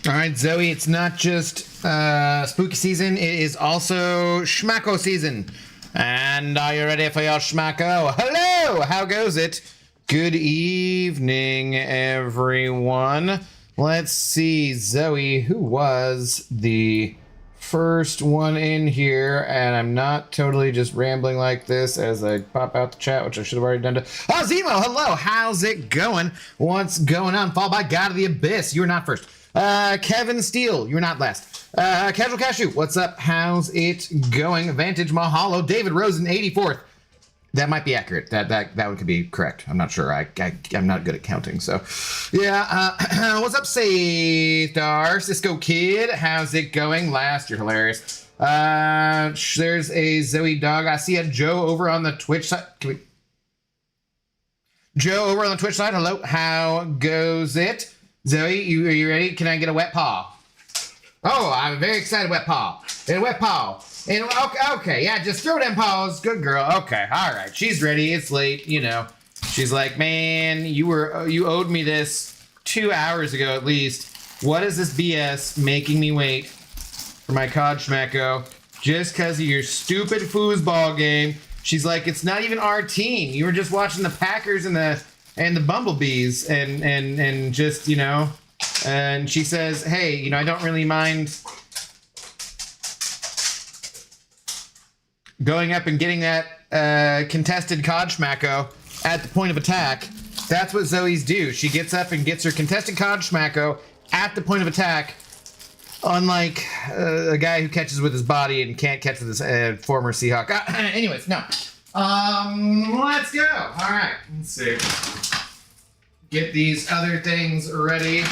All right, Zoe, it's not just spooky season, it is also schmacko season. And are you ready for your schmacko? Hello! How goes it? Good evening, everyone. Let's see, Zoe, who was the first one in here? And I'm not totally just rambling like this as I pop out the chat, which I should have already done. Oh, Zemo, hello! How's it going? What's going on? Followed by God of the Abyss. You're not first. Kevin Steele, you're not last. Casual Cashew, what's up? How's it going? Vantage Mahalo, David Rosen, 84th. That might be accurate. That one could be correct. I'm not sure. I'm not good at counting. So, yeah. What's up, Star Cisco Kid? How's it going? Last, you're hilarious. There's a Zoe dog. I see a Joe over on the Twitch side. Joe over on the Twitch side. Hello. How goes it? Zoe, are you ready? Can I get a wet paw? Oh, I'm very excited, wet paw. And wet paw. And okay, yeah, just throw them paws. Good girl. Okay, all right. She's ready. It's late, you know. She's like, man, you owed me this 2 hours ago at least. What is this BS making me wait for my COD Schmacko just because of your stupid foosball game? She's like, it's not even our team. You were just watching the Packers and the Bumblebees and just, you know, and she says, hey, you know, I don't really mind going up and getting that contested COD Schmacko at the point of attack. That's what Zoe's do. She gets up and gets her contested COD Schmacko at the point of attack, unlike a guy who catches with his body and can't catch with his former Seahawk. Anyways, no. Let's go. All right, let's see. Get these other things ready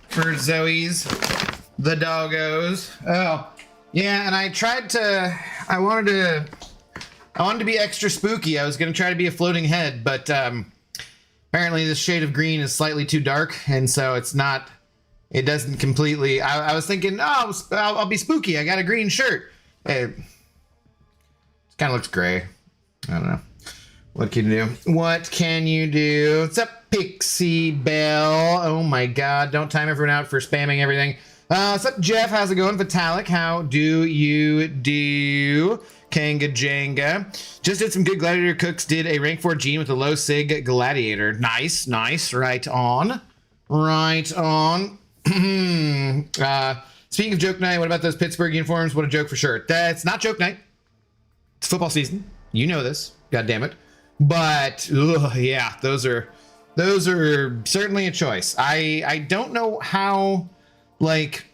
for Zoe's, the doggos. Oh, yeah, and I wanted to be extra spooky. I was going to try to be a floating head, but apparently this shade of green is slightly too dark, and so it doesn't completely, I was thinking, oh, I'll be spooky. I got a green shirt. It kind of looks gray. I don't know. What can you do? What can you do? What's up, Pixie Bell? Oh my God. Don't time everyone out for spamming everything. What's up, Jeff? How's it going? Vitalik, how do you do? Kanga Jenga. Just did some good Gladiator cooks. Did a rank 4 Gene with a low sig Gladiator. Nice, nice. Right on. Right on. Speaking of joke night, what about those Pittsburgh uniforms? What a joke for sure. That's not joke night. It's football season. You know this. God damn it. But yeah, those are certainly a choice. I don't know how, like,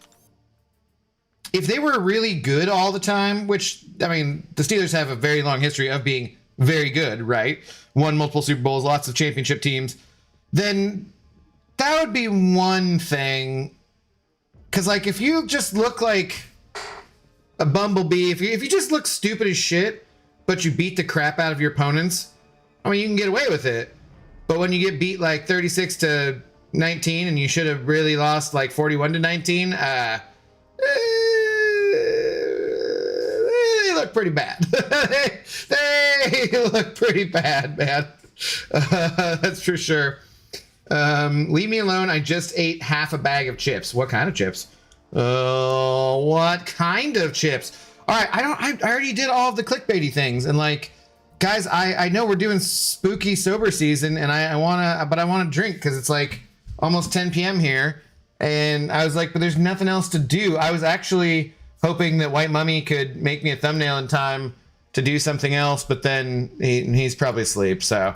if they were really good all the time, which, I mean, the Steelers have a very long history of being very good, right? Won multiple Super Bowls, lots of championship teams, then that would be one thing. Because, like, if you just look like a bumblebee, if you just look stupid as shit, but you beat the crap out of your opponents, I mean, you can get away with it. But when you get beat like 36-19 and you should have really lost like 41-19, they look pretty bad. they look pretty bad, man. That's for sure. Leave me alone. I just ate half a bag of chips. What kind of chips? What kind of chips? All right, I already did all of the clickbaity things, and like, guys, I know we're doing spooky sober season, and I want to drink because it's like almost 10 p.m. here, and I was like, but there's nothing else to do. I was actually hoping that White Mummy could make me a thumbnail in time to do something else, but then he's probably asleep. So,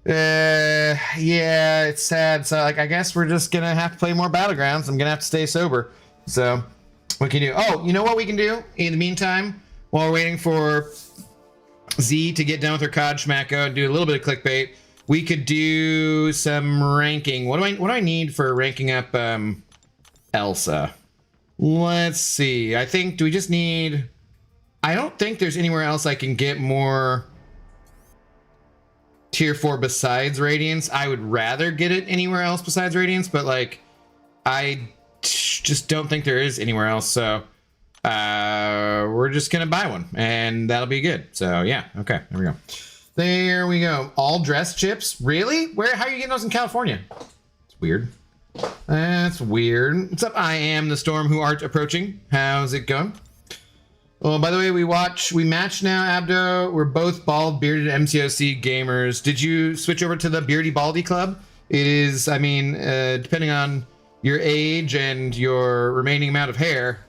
yeah, it's sad. So, like, I guess we're just gonna have to play more Battlegrounds. I'm gonna have to stay sober. So, what can you do? Oh, you know what we can do in the meantime while we're waiting for Z to get done with her COD Schmacko and do a little bit of clickbait? We could do some ranking. What do I need for ranking up Elsa? Let's see. I think, do we just need, I don't think there's anywhere else I can get more tier 4 besides Radiance. I would rather get it anywhere else besides Radiance, but like, I just don't think there is anywhere else. So we're just gonna buy one and that'll be good. So yeah, okay, there we go. There we go. All dress chips, really? How are you getting those in California? It's weird. That's weird. What's up? I am the storm who art approaching. How's it going? Oh, by the way, we match now, Abdo. We're both bald, bearded MCOC gamers. Did you switch over to the Beardy Baldy Club? It is, I mean, depending on your age and your remaining amount of hair,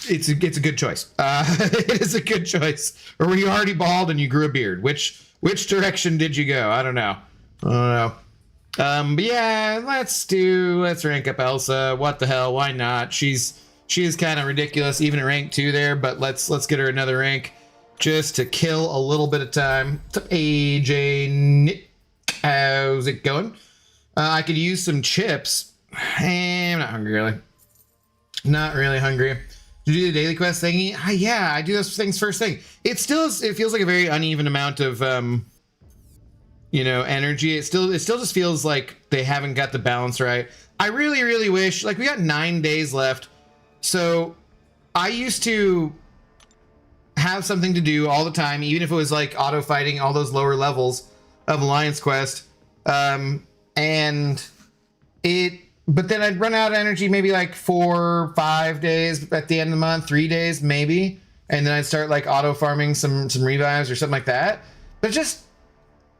it's a good choice. It is a good choice. Or were you already bald and you grew a beard? Which direction did you go? I don't know. But yeah, let's rank up Elsa. What the hell? Why not? She is kind of ridiculous, even at rank 2 there. But let's get her another rank just to kill a little bit of time. What's up, AJ Nick? How's it going? I could use some chips. I'm not hungry really. Not really hungry. Did you do the daily quest thingy? Yeah, I do those things first thing. It feels like a very uneven amount of energy. It still just feels like they haven't got the balance right. I really, really wish, like, we got 9 days left. So I used to have something to do all the time, even if it was like auto fighting all those lower levels of Alliance Quest. But then I'd run out of energy maybe like 4 or 5 days at the end of the month, 3 days maybe. And then I'd start like auto farming some revives or something like that. But just,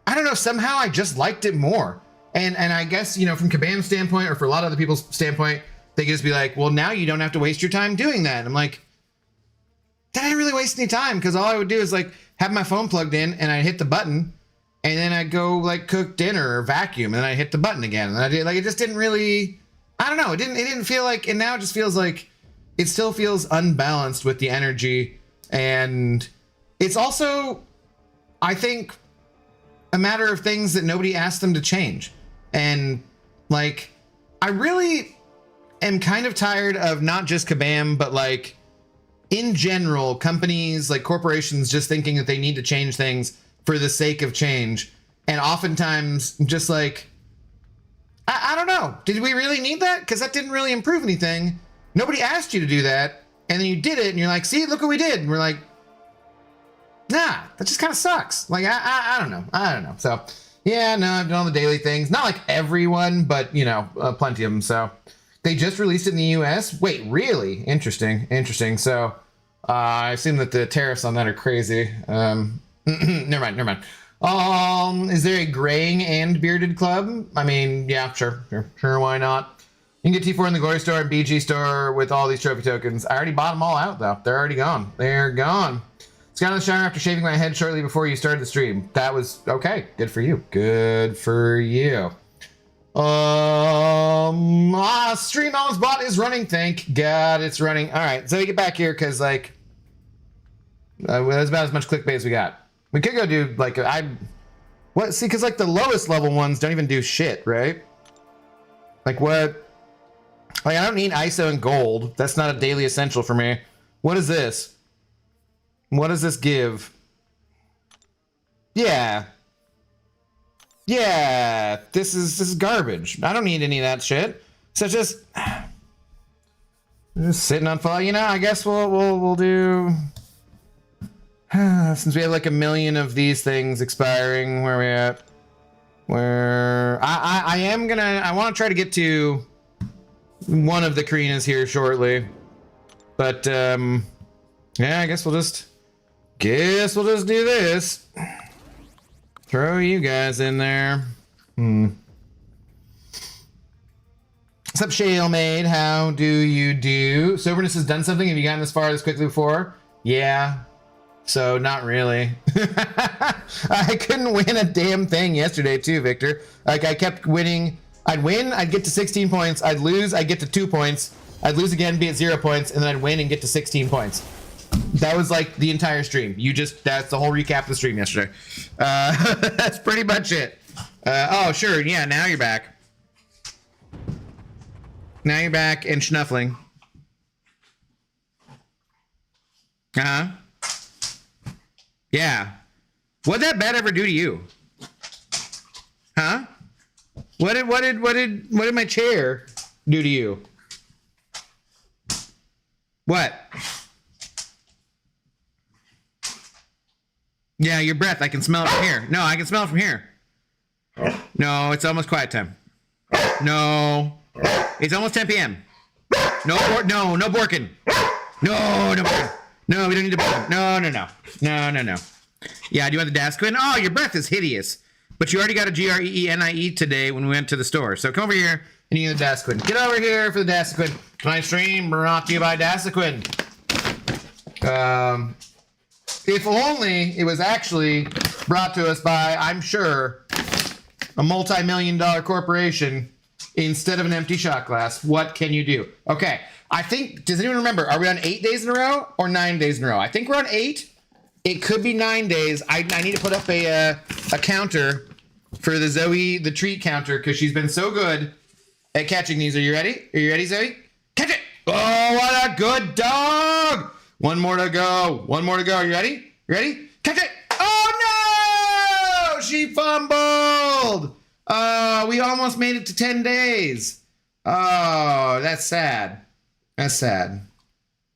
I don't know, somehow I just liked it more. And I guess, from Kabam's standpoint, or for a lot of other people's standpoint, they could just be like, well, now you don't have to waste your time doing that. And I'm like, that didn't really waste any time, because all I would do is like have my phone plugged in and I'd hit the button. And then I'd go like cook dinner or vacuum, and then I hit the button again. And I did, like, it just didn't really, I don't know. It didn't feel like, and now it just feels like it still feels unbalanced with the energy. And it's also, I think, a matter of things that nobody asked them to change. And like, I really am kind of tired of not just Kabam, but like in general, companies, like corporations, just thinking that they need to change things for the sake of change. And oftentimes just like, I don't know, did we really need that? Because that didn't really improve anything. Nobody asked you to do that. And then you did it and you're like, see, look what we did. And we're like, nah, that just kind of sucks. Like, I don't know. So yeah, no, I've done all the daily things. Not like everyone, but plenty of them. So they just released it in the US. Wait, really? Interesting. So I assume that the tariffs on that are crazy. Never mind. Is there a graying and bearded club? I mean, yeah, sure, why not? You can get T4 in the Glory Store and BG Store with all these trophy tokens. I already bought them all out, though. They're already gone. They're gone. It's got on the shower after shaving my head shortly before you started the stream. That was okay. Good for you. Stream almost bot is running. Thank God it's running. All right, so we get back here because like that's about as much clickbait as we got. We could go do like because like the lowest level ones don't even do shit, right? Like what? Like I don't need ISO and gold. That's not a daily essential for me. What is this? What does this give? Yeah, this is garbage. I don't need any of that shit. So just sitting on file. I guess we'll do. Since we have like 1 million of these things expiring, where are we at? Where I want to try to get to one of the Karinas here shortly, but yeah, I guess we'll just do this. Throw you guys in there. What's up, Shalemade? How do you do? Soberness has done something. Have you gotten this far this quickly before? Yeah. So not really. I couldn't win a damn thing yesterday too, Victor. Like I kept winning. I'd win, I'd get to 16 points. I'd lose, I'd get to 2 points. I'd lose again, be at 0 points, and then I'd win and get to 16 points. That was like the entire stream. That's the whole recap of the stream yesterday. That's pretty much it. Oh, sure. Yeah, now you're back. Now you're back and schnuffling. Uh-huh. Yeah. What'd that bet ever do to you? Huh? What did my chair do to you? What? Yeah, your breath. I can smell it from here. No, I can smell it from here. No, it's almost quiet time. No. It's almost 10 p.m. No borking. No. No, we don't need to bork. No. Yeah, do you want the Dasquin? Oh, your breath is hideous. But you already got a GREENIE today when we went to the store. So come over here and you get the Dasquin. Get over here for the Dasquin. Tonight's stream brought to you by Dasquin. If only it was actually brought to us by, I'm sure, a multi-million-dollar corporation instead of an empty shot glass. What can you do? Okay, I think, does anyone remember, are we on 8 days in a row or 9 days in a row? I think we're on 8. It could be 9 days. I need to put up a counter for the Zoe, the treat counter, because she's been so good at catching these. Are you ready? Are you ready, Zoe? Catch it! Oh, what a good dog! One more to go. Are you ready? You ready? Catch it! Oh, no! She fumbled! We almost made it to 10 days. Oh, that's sad.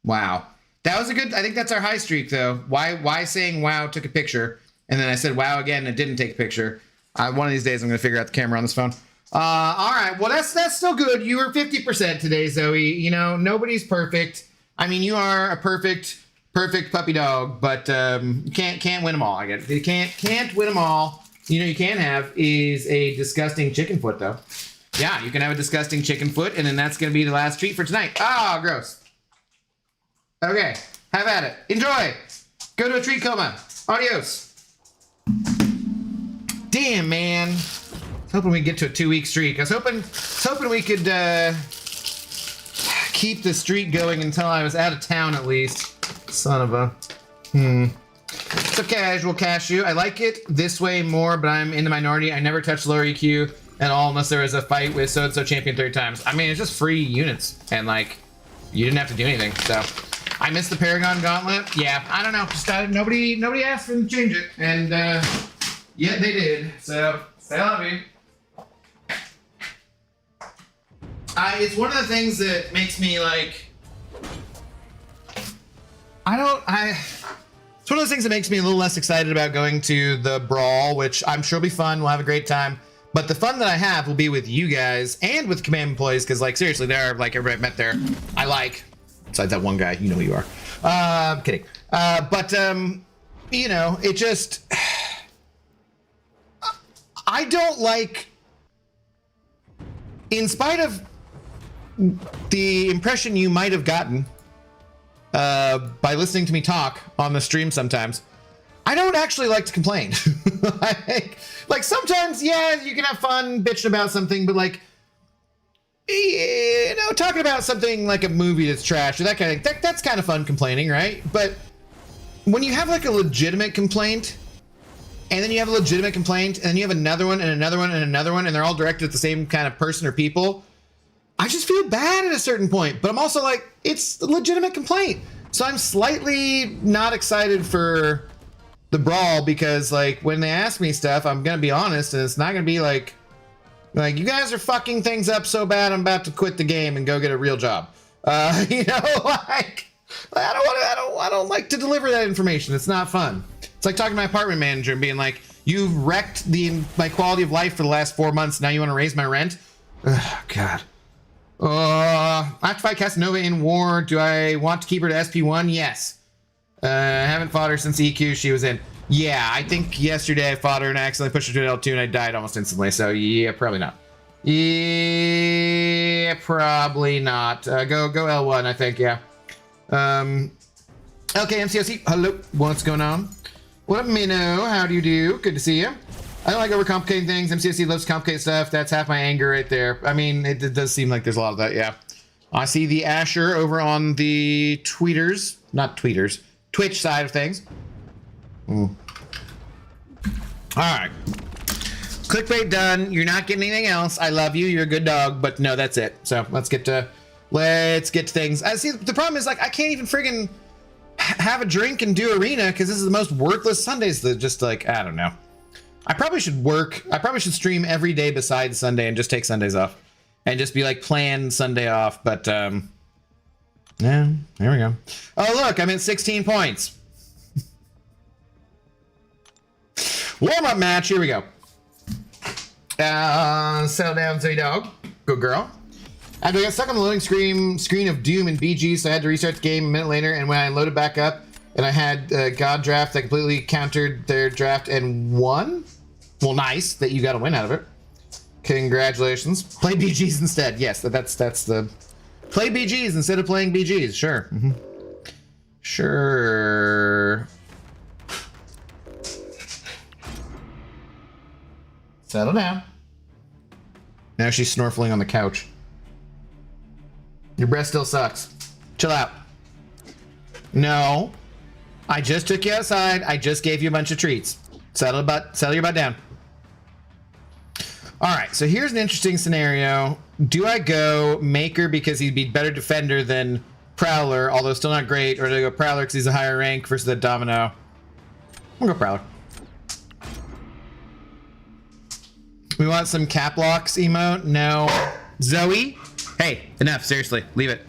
Wow. That was a good, I think that's our high streak, though. Why saying wow took a picture, and then I said wow again and it didn't take a picture. One of these days I'm going to figure out the camera on this phone. All right, well, that's still good. You were 50% today, Zoe. You know, nobody's perfect. I mean, you are a perfect puppy dog, but you can't win them all. I guess you can't win them all. You know, you can have is a disgusting chicken foot, though. Yeah, you can have a disgusting chicken foot, and then that's going to be the last treat for tonight. Ah, gross. Okay, have at it. Enjoy. Go to a treat coma. Adios. Damn, man. I was hoping we'd get to a 2-week streak. I was hoping we could keep the streak going until I was out of town at least. Son of a... It's a casual cashew. I like it this way more, but I'm in the minority. I never touch lower EQ at all unless there was a fight with so-and-so champion 30 times. I mean, it's just free units, and like, you didn't have to do anything, so... I missed the Paragon Gauntlet. Yeah, I don't know. Just nobody asked for them to change it, and yeah, they did. So say I love you. It's one of the things that makes me like. It's one of those things that makes me a little less excited about going to the brawl, which I'm sure will be fun. We'll have a great time. But the fun that I have will be with you guys and with command employees, because like seriously, they're like everybody I've met there. I like. Besides that one guy, you know who you are. I'm kidding. But you know, it just... I don't like... In spite of the impression you might have gotten by listening to me talk on the stream sometimes, I don't actually like to complain. like sometimes, yeah, you can have fun bitching about something, but like, you know, talking about something like a movie that's trash or that kind of thing, that's kind of fun complaining, right? But when you have like a legitimate complaint, and then you have a legitimate complaint, and then you have another one and another one and another one, and they're all directed at the same kind of person or people, I just feel bad at a certain point. But I'm also like, it's a legitimate complaint. So I'm slightly not excited for the brawl, because like when they ask me stuff, I'm going to be honest, and it's not going to be like, you guys are fucking things up so bad, I'm about to quit the game and go get a real job. You know, like, I don't like to deliver that information. It's not fun. It's like talking to my apartment manager and being like, you've wrecked my quality of life for the last 4 months. Now you want to raise my rent? Ugh, God. I have to fight Casanova in war. Do I want to keep her to SP1? Yes. I haven't fought her since the EQ she was in. Yeah, I think yesterday I fought her and I accidentally pushed her to an L2 and I died almost instantly. So yeah, probably not. Yeah, probably not. Go L1, I think, yeah. Okay, MCOC, hello, what's going on? What up, Minnow? How do you do? Good to see you. I don't like overcomplicating things. MCOC loves complicated stuff. That's half my anger right there. I mean, it does seem like there's a lot of that, yeah. I see the Asher over on the Twitch side of things. All right. Clickbait done. You're not getting anything else. I love you. You're a good dog, but no, that's it. So let's get to things. I see. The problem is like I can't even friggin' have a drink and do arena because this is the most worthless Sundays. That just like I don't know. I probably should work. I probably should stream every day besides Sunday and just take Sundays off and just be like plan Sunday off. But yeah, there we go. Oh look, I'm at 16 points. Warm-up match, here we go. Settle down, Zoe dog. Good girl. I got stuck on the loading screen of Doom and BG, so I had to restart the game a minute later, and when I loaded back up, and I had God draft that completely countered their draft and won. Well, nice that you got a win out of it. Congratulations. Play BGs instead. Yes, that's the... Play BGs instead of playing BGs. Sure. Mm-hmm. Sure. Settle down. Now she's snorkeling on the couch. Your breath still sucks. Chill out. No. I just took you outside. I just gave you a bunch of treats. Settle your butt down. All right, so here's an interesting scenario. Do I go Maker because he'd be better defender than Prowler, although still not great, or do I go Prowler because he's a higher rank versus the Domino? I'm gonna go Prowler. We want some cap locks emote? No. Zoe? Hey, enough, seriously, leave it.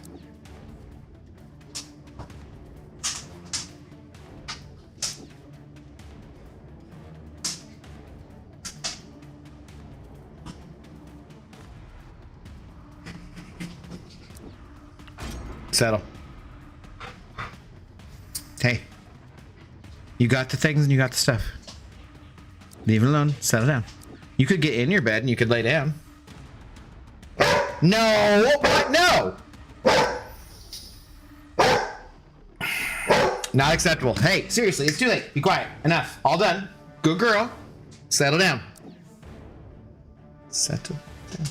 Settle. Hey, you got the things and you got the stuff. Leave it alone. Settle down. You could get in your bed and you could lay down. No! What? No! Not acceptable. Hey, seriously, it's too late. Be quiet. Enough. All done. Good girl. Settle down. Settle down.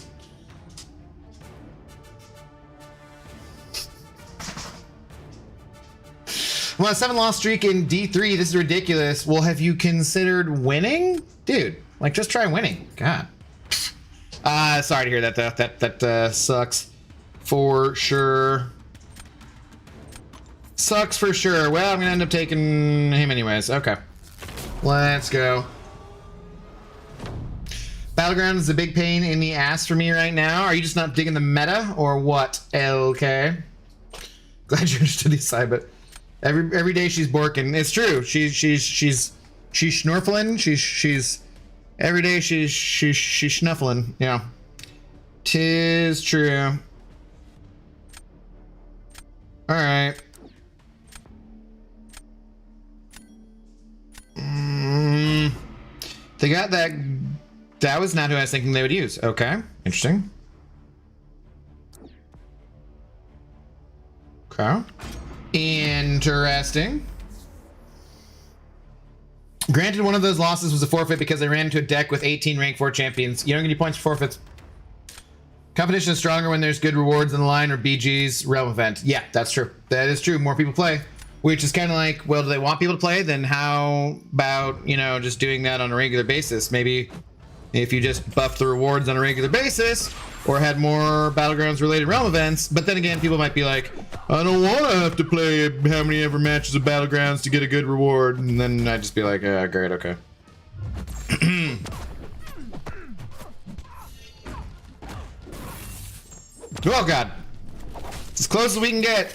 Well, a 7-loss streak in D3. This is ridiculous. Well, have you considered winning? Dude, like, just try winning. God. Sorry to hear that, though. That sucks for sure. Sucks for sure. Well, I'm gonna end up taking him anyways. Okay. Let's go. Battleground is a big pain in the ass for me right now. Are you just not digging the meta or what, LK? Glad you understood the side, but every day she's borking. It's true. She's schnorfling. She's every day she's schnuffling. Yeah. 'Tis true. All right. They got that. That was not who I was thinking they would use. Okay, interesting. Okay. Interesting. Granted, one of those losses was a forfeit because they ran into a deck with 18 rank 4 champions. You don't get any points for forfeits. Competition is stronger when there's good rewards in the line or BG's realm event. Yeah, that's true. That is true. More people play. Which is kind of like, well, do they want people to play? Then how about, you know, just doing that on a regular basis? Maybe if you just buffed the rewards on a regular basis or had more Battlegrounds related realm events. But then again, people might be like, I don't want to have to play how many ever matches of Battlegrounds to get a good reward. And then I'd just be like, great, okay. Oh, God. It's as close as we can get.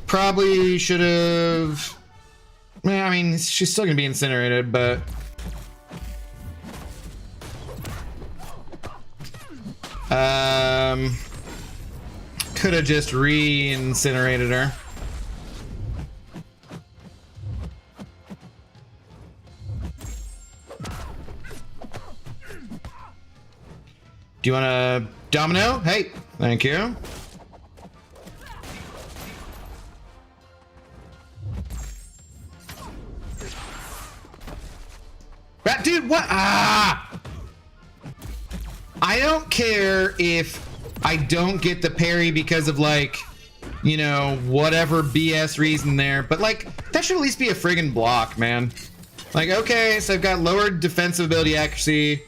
Probably should have. I mean, she's still gonna be incinerated, but could have just re-incinerated her. Do you want a domino? Hey, thank you. Dude, what? I don't care if I don't get the parry because of, like, you know, whatever BS reason there, but, like, that should at least be a friggin' block, man. Like, okay, so I've got lowered defensive ability accuracy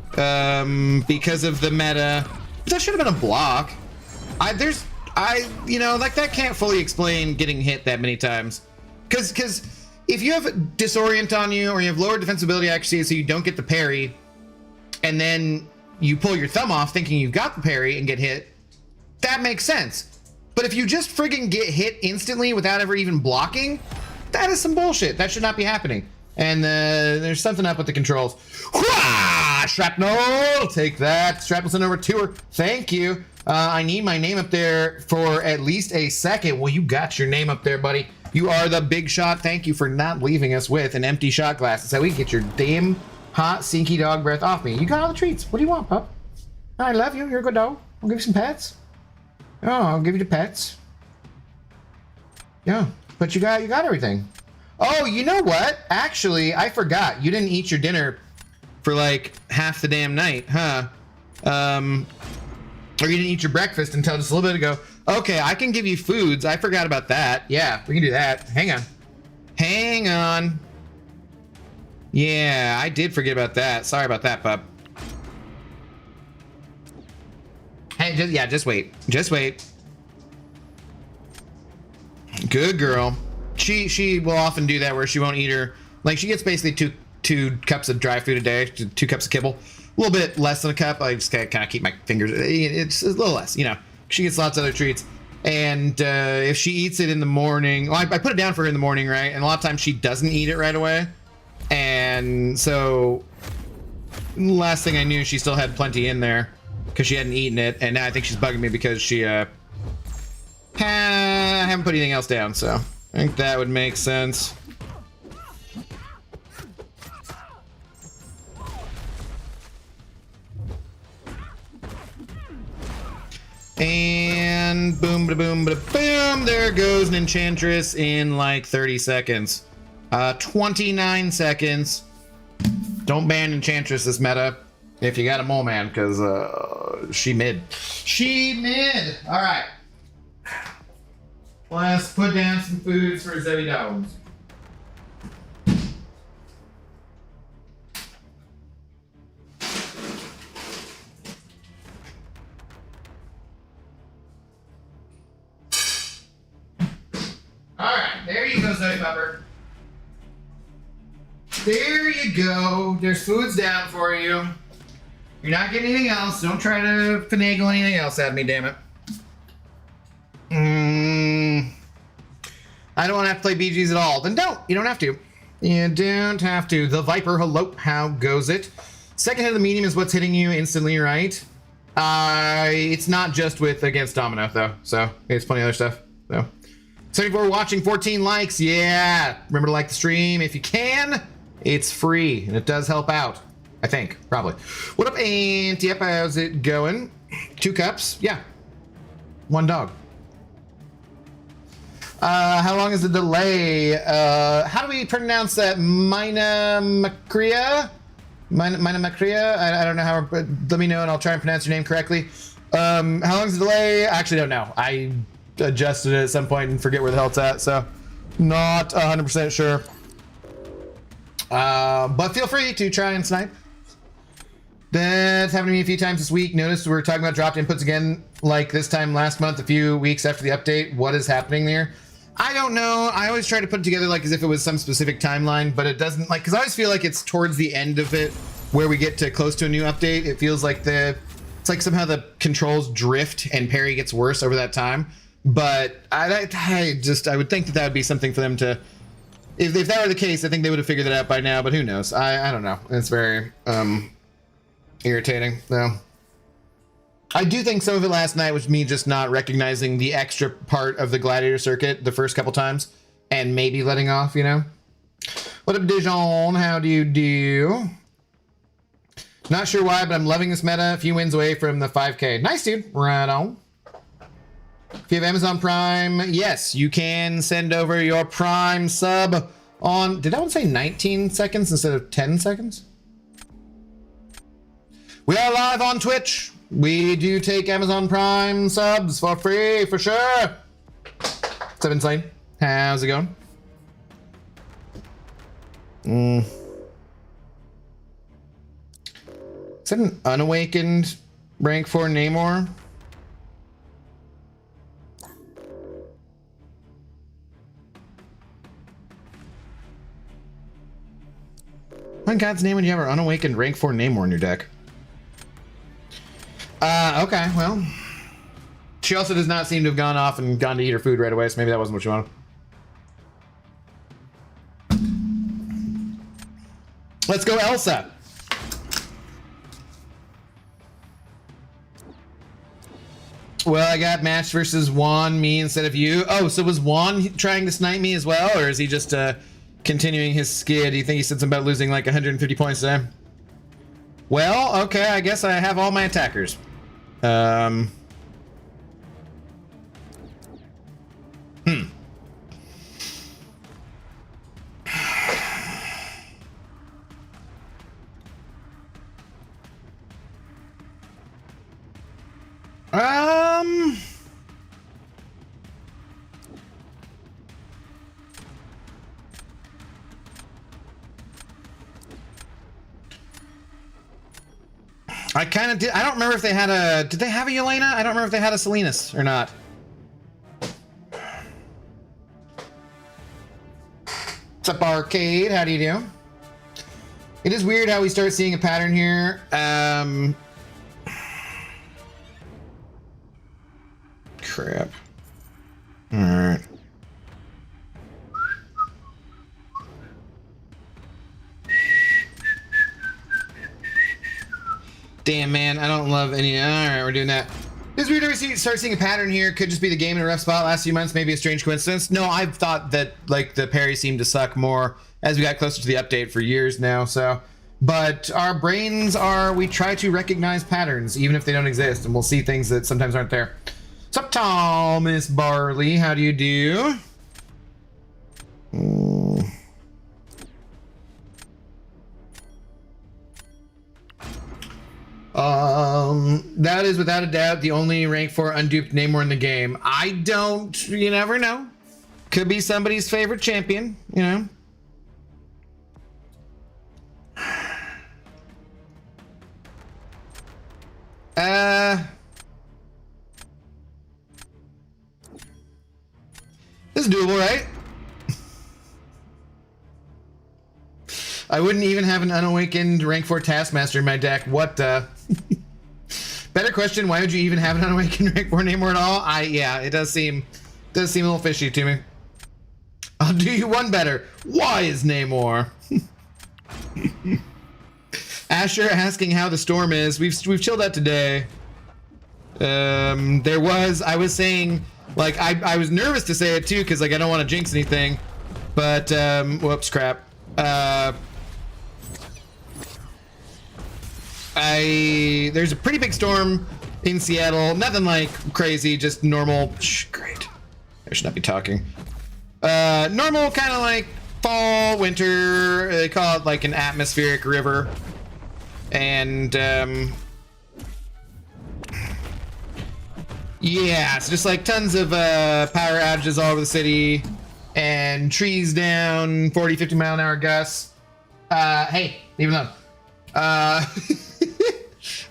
because of the meta, but that should have been a block. You know, like, that can't fully explain getting hit that many times. Because if you have disorient on you or you have lower defensibility accuracy so you don't get the parry and then you pull your thumb off thinking you got the parry and get hit, that makes sense. But if you just friggin' get hit instantly without ever even blocking, that is some bullshit. That should not be happening. And there's something up with the controls. Whah! Shrapnel! Take that. Shrapnel sent over to her. Thank you. I need my name up there for at least a second. Well, you got your name up there, buddy. You are the big shot. Thank you for not leaving us with an empty shot glass so we can get your damn hot, stinky dog breath off me. You got all the treats. What do you want, pup? I love you. You're a good dog. I'll give you some pets. Oh, I'll give you the pets. Yeah, but you got everything. Oh, you know what? Actually, I forgot. You didn't eat your dinner for like half the damn night, huh? Or you didn't eat your breakfast until just a little bit ago. Okay, I can give you foods. I forgot about that. Yeah, we can do that. Hang on. Hang on. Yeah, I did forget about that. Sorry about that, pup. Hey, just wait. Just wait. Good girl. She will often do that where she won't eat her. Like, she gets basically two cups of dry food a day, 2 cups of kibble. A little bit less than a cup. I just kind of keep my fingers. It's a little less, you know. She gets lots of other treats. And if she eats it in the morning, well, I put it down for her in the morning, right? And a lot of times she doesn't eat it right away. And so last thing I knew, she still had plenty in there because she hadn't eaten it. And now I think she's bugging me because she haven't put anything else down. So I think that would make sense. And boom, ba boom, ba boom. There goes an enchantress in like 30 seconds. 29 seconds. Don't ban enchantress this meta if you got a mole man, because she mid. She mid. All right. Let's put down some foods for Zoe dogs. Alright, there you go, Zoe Pupper. There you go. There's foods down for you. You're not getting anything else. Don't try to finagle anything else at me, damn it. I don't want to have to play BGs at all. Then don't. You don't have to. You don't have to. The Viper, hello. How goes it? Second hit of the medium is what's hitting you instantly, right? It's not just with against Domino, though. So, it's plenty of other stuff. So, 74 watching, 14 likes. Yeah. Remember to like the stream if you can. It's free, and it does help out. I think, probably. What up, Ant? Yep, how's it going? 2 cups? Yeah. 1 dog. How long is the delay? How do we pronounce that? Mina Macria? Mina Macria? I don't know how, but let me know and I'll try and pronounce your name correctly. How long is the delay? I actually don't know. I adjusted it at some point and forget where the hell it's at, so not 100% sure. But feel free to try and snipe. That's happened to me a few times this week. Notice we're talking about dropped inputs again, like this time last month, a few weeks after the update. What is happening there? I don't know. I always try to put it together like as if it was some specific timeline, but it doesn't, like, because I always feel like it's towards the end of it where we get to close to a new update. It feels like it's like somehow the controls drift and parry gets worse over that time. But I would think that would be something for them to, if that were the case, I think they would have figured it out by now, but who knows? I don't know. It's very irritating, though. I do think some of it last night was me just not recognizing the extra part of the Gladiator circuit the first couple times and maybe letting off, you know? What up, Dijon? How do you do? Not sure why, but I'm loving this meta. A few wins away from the 5K. Nice, dude. Right on. If you have Amazon Prime, yes, you can send over your Prime sub on... Did that one say 19 seconds instead of 10 seconds? We are live on Twitch. We do take Amazon Prime subs for free, for sure. What's up, Insane? How's it going? Is that an unawakened rank 4 Namor? What in God's name would you have an unawakened rank 4 Namor in your deck? Okay, well. She also does not seem to have gone off and gone to eat her food right away, so maybe that wasn't what you wanted. Let's go Elsa. Well, I got match versus Juan, me instead of you. Oh, so was Juan trying to snipe me as well, or is he just continuing his skid? Do you think he said something about losing like 150 points today? Well, okay, I guess I have all my attackers. I kind of did. I don't remember if they had a. Did they have a Yelena? I don't remember if they had a Salinas or not. What's up, Arcade? How do you do? It is weird how we start seeing a pattern here. Crap. All right. Damn, man, I don't love any. All right, we're doing that. It's weird to start seeing a pattern here. Could just be the game in a rough spot last few months. Maybe a strange coincidence. No, I've thought that like the parry seemed to suck more as we got closer to the update for years now. So, but our brains are, we try to recognize patterns even if they don't exist, and we'll see things that sometimes aren't there. What's up, Thomas Barley? How do you do? That is without a doubt the only rank 4 unduped Namor in the game. I don't, you never know. Could be somebody's favorite champion, you know. This is doable, right? I wouldn't even have an unawakened rank 4 Taskmaster in my deck. What Better question, why would you even have an unawakened rank 4 Namor at all? Yeah, it does seem a little fishy to me. I'll do you one better. Why is Namor? Asher asking how the storm is. We've chilled out today. I was saying, like, I was nervous to say it too, because like I don't want to jinx anything. But whoops, crap. There's a pretty big storm in Seattle. Nothing like crazy, just normal. Great. I should not be talking. Normal kind of like fall, winter. They call it like an atmospheric river. And yeah, it's just like tons of power outages all over the city and trees down, 40, 50 mile an hour gusts. Hey, leave it alone.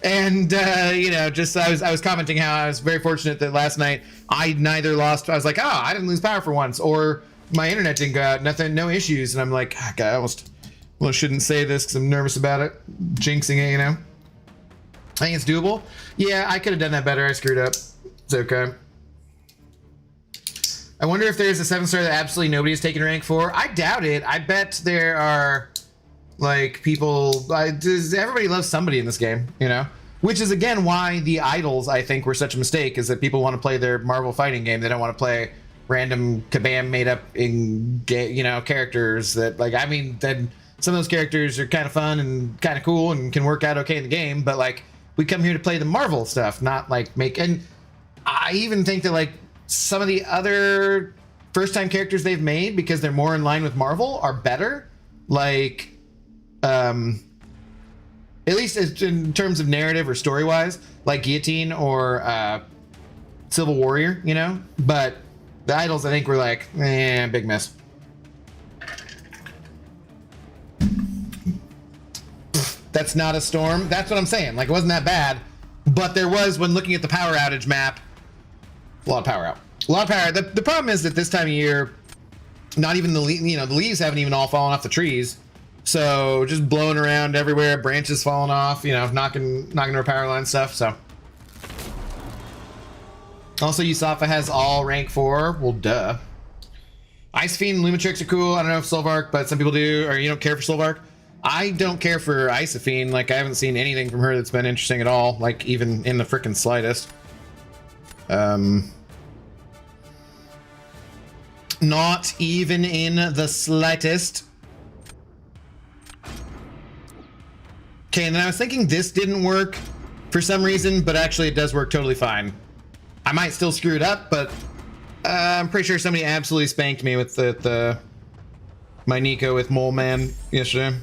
And you know, just I was commenting how I was very fortunate that last night I neither lost. I was like, oh, I didn't lose power for once, or my internet didn't go out, nothing, no issues. And I'm like, oh, God, I almost shouldn't say this because I'm nervous about it, jinxing it, you know. I think it's doable. Yeah, I could have done that better. I screwed up. It's okay. I wonder if there's a 7-star that absolutely nobody has taken rank for. I doubt it. I bet there are. Like, people, everybody loves somebody in this game, you know? Which is, again, why the idols, I think, were such a mistake, is that people want to play their Marvel fighting game. They don't want to play random kabam made-up, you know, characters that, like, I mean, then some of those characters are kind of fun and kind of cool and can work out okay in the game, but, like, we come here to play the Marvel stuff, not, like, and I even think that, like, some of the other first-time characters they've made, because they're more in line with Marvel, are better. Like, at least in terms of narrative or story wise, like Guillotine or Civil Warrior, you know. But the idols, I think, were like, big miss. That's not a storm. That's what I'm saying. Like, it wasn't that bad, but there was, when looking at the power outage map, a lot of power out. A lot of power. The problem is that this time of year, not even the leaves haven't even all fallen off the trees. So just blowing around everywhere, branches falling off, you know, knocking our power line stuff. So also, Yusafa has all rank 4. Well, duh. Ice Fiend and Lumitrix are cool. I don't know if Silvark, but some people do, or you don't care for Silvark. I don't care for Isophine. Like, I haven't seen anything from her that's been interesting at all. Like, even in the frickin' slightest. Not even in the slightest. Okay, and then I was thinking this didn't work for some reason, but actually it does work totally fine. I might still screw it up, but I'm pretty sure somebody absolutely spanked me with my Nico with Mole Man yesterday.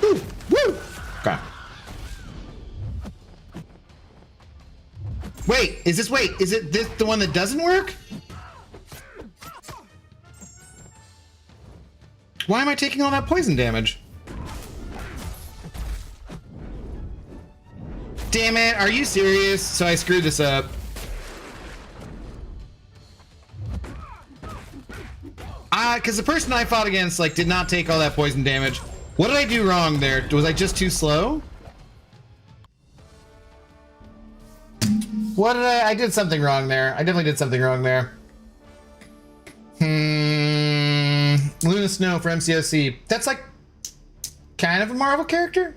Woo! Woo! Okay. Wait, is it this the one that doesn't work? Why am I taking all that poison damage? Damn it, are you serious? So I screwed this up. Because the person I fought against, like, did not take all that poison damage. What did I do wrong there? Was I just too slow? What did I did something wrong there. I definitely did something wrong there. Luna Snow for MCOC. That's like kind of a Marvel character.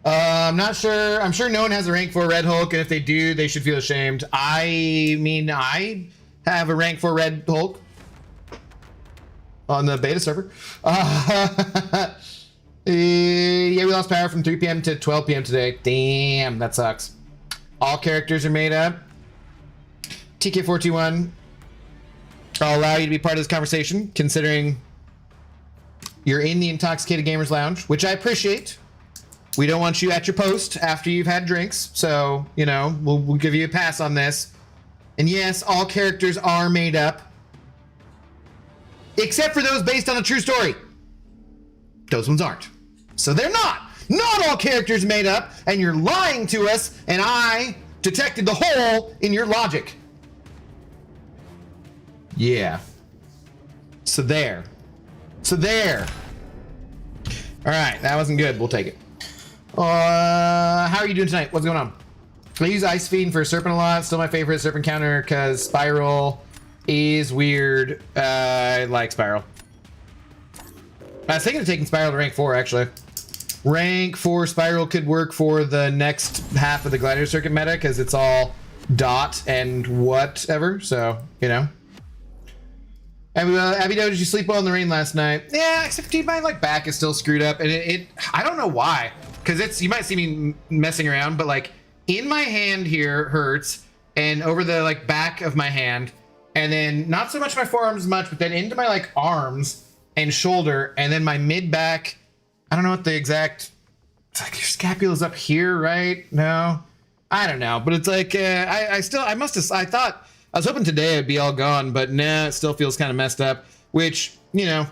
I'm not sure. I'm sure no one has a rank 4 Red Hulk, and if they do, they should feel ashamed. I mean, I have a rank 4 Red Hulk on the beta server. Yeah, we lost power from 3 p.m. to 12 p.m. today. Damn, that sucks. All characters are made up. TK421. I'll allow you to be part of this conversation, considering you're in the Intoxicated Gamers Lounge, which I appreciate. We don't want you at your post after you've had drinks, so, you know, we'll give you a pass on this. And yes, all characters are made up, except for those based on a true story. Those ones aren't. So they're not. Not all characters made up, and you're lying to us, and I detected the hole in your logic. Yeah. So there. So there. All right, that wasn't good. We'll take it. How are you doing tonight? What's going on? I use Ice Fiend for Serpent a lot. Still my favorite Serpent counter because Spiral is weird. I like Spiral. I was thinking of taking Spiral to rank 4, actually. Rank 4 Spiral could work for the next half of the Gladiator Circuit meta because it's all dot and whatever. So, you know. Abido, did you sleep well in the rain last night? Yeah, except my like back is still screwed up, and I don't know why, because it's, you might see me messing around, but like in my hand here hurts, and over the like back of my hand, and then not so much my forearms much, but then into my like arms and shoulder, and then my mid back. I don't know what the exact. It's like your scapula's up here, right? No, I don't know, but it's like I thought. I was hoping today it'd be all gone, but nah, it still feels kind of messed up, which, you know,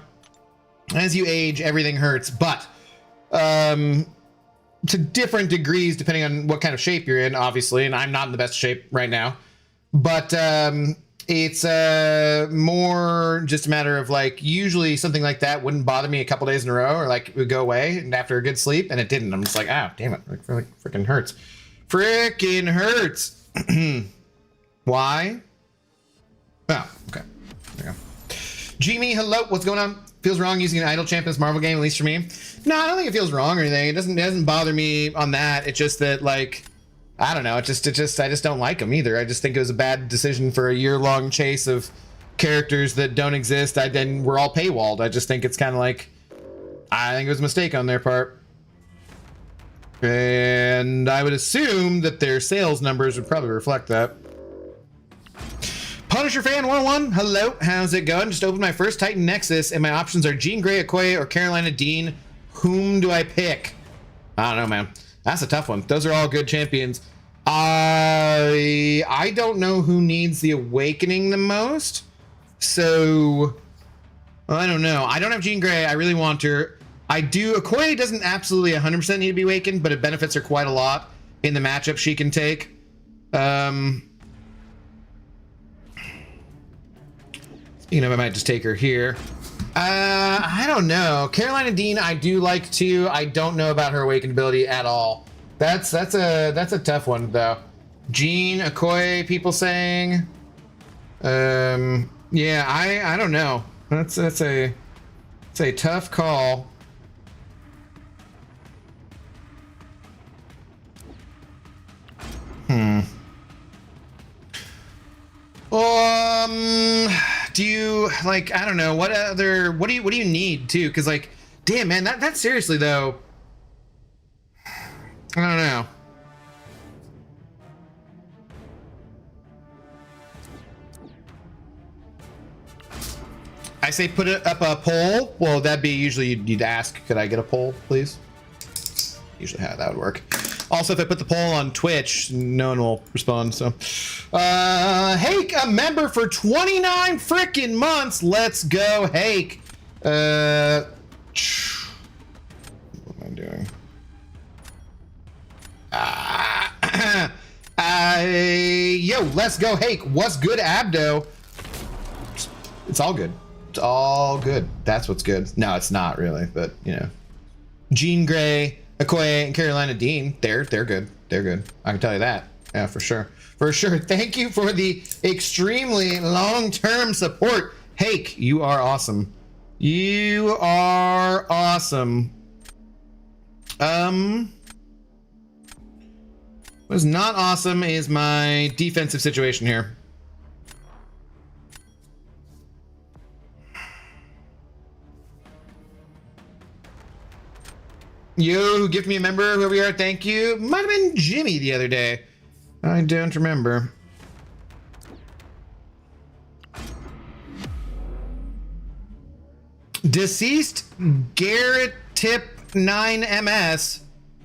as you age, everything hurts, but to different degrees, depending on what kind of shape you're in, obviously, and I'm not in the best shape right now, but it's more just a matter of like, usually something like that wouldn't bother me a couple days in a row, or like it would go away and after a good sleep, and it didn't. I'm just like, ah, damn it, it really freaking hurts. Freaking hurts. Why? Oh, okay. There you go. Jimmy, hello. What's going on? Feels wrong using an idle champ in this Marvel game, at least for me. No, I don't think it feels wrong or anything. It doesn't bother me on that. It's just that, like, I don't know. I just don't like them either. I just think it was a bad decision for a year-long chase of characters that don't exist. Then we're all paywalled. I just think it's kind of like, I think it was a mistake on their part. And I would assume that their sales numbers would probably reflect that. Punisher Fan 101, hello, how's it going? Just opened my first Titan Nexus, and my options are Jean Grey, Okoye, or Carolina Dean. Whom do I pick? I don't know, man. That's a tough one. Those are all good champions. I don't know who needs the Awakening the most, so I don't know. I don't have Jean Grey. I really want her. I do. Okoye doesn't absolutely 100% need to be awakened, but it benefits her quite a lot in the matchup she can take. You know, I might just take her here. I don't know. Carolina Dean, I do like too. I don't know about her awakened ability at all. That's a tough one though. Gene, Okoye, people saying. Yeah, I don't know. It's a tough call. Do you like? I don't know. What do you need too? Because like, damn man, that seriously though. I don't know. I say put it up a poll. Well, that'd be usually you'd ask, could I get a poll, please? Usually how that would work. Also, if I put the poll on Twitch, no one will respond. So, Hake, a member for 29 freaking months. Let's go, Hake. What am I doing? Yo, let's go, Hake. What's good, Abdo? It's all good. It's all good. That's what's good. No, it's not really, but you know, Jean Grey, Okoye, and Carolina Dean, they're good. They're good. I can tell you that. Yeah, for sure. For sure. Thank you for the extremely long-term support. Hake, you are awesome. You are awesome. What's not awesome is my defensive situation here. Yo, give me a member, whoever you are, thank you. Might have been Jimmy the other day. I don't remember. Deceased Garrett Tip 9MS.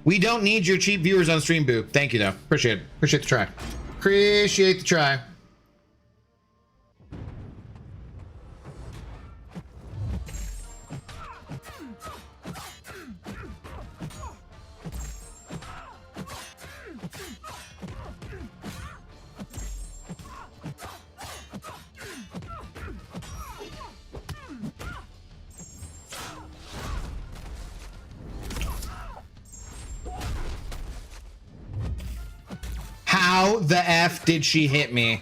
We don't need your cheap viewers on stream, boo. Thank you though. Appreciate it. Appreciate the try. Appreciate the try. How the F did she hit me?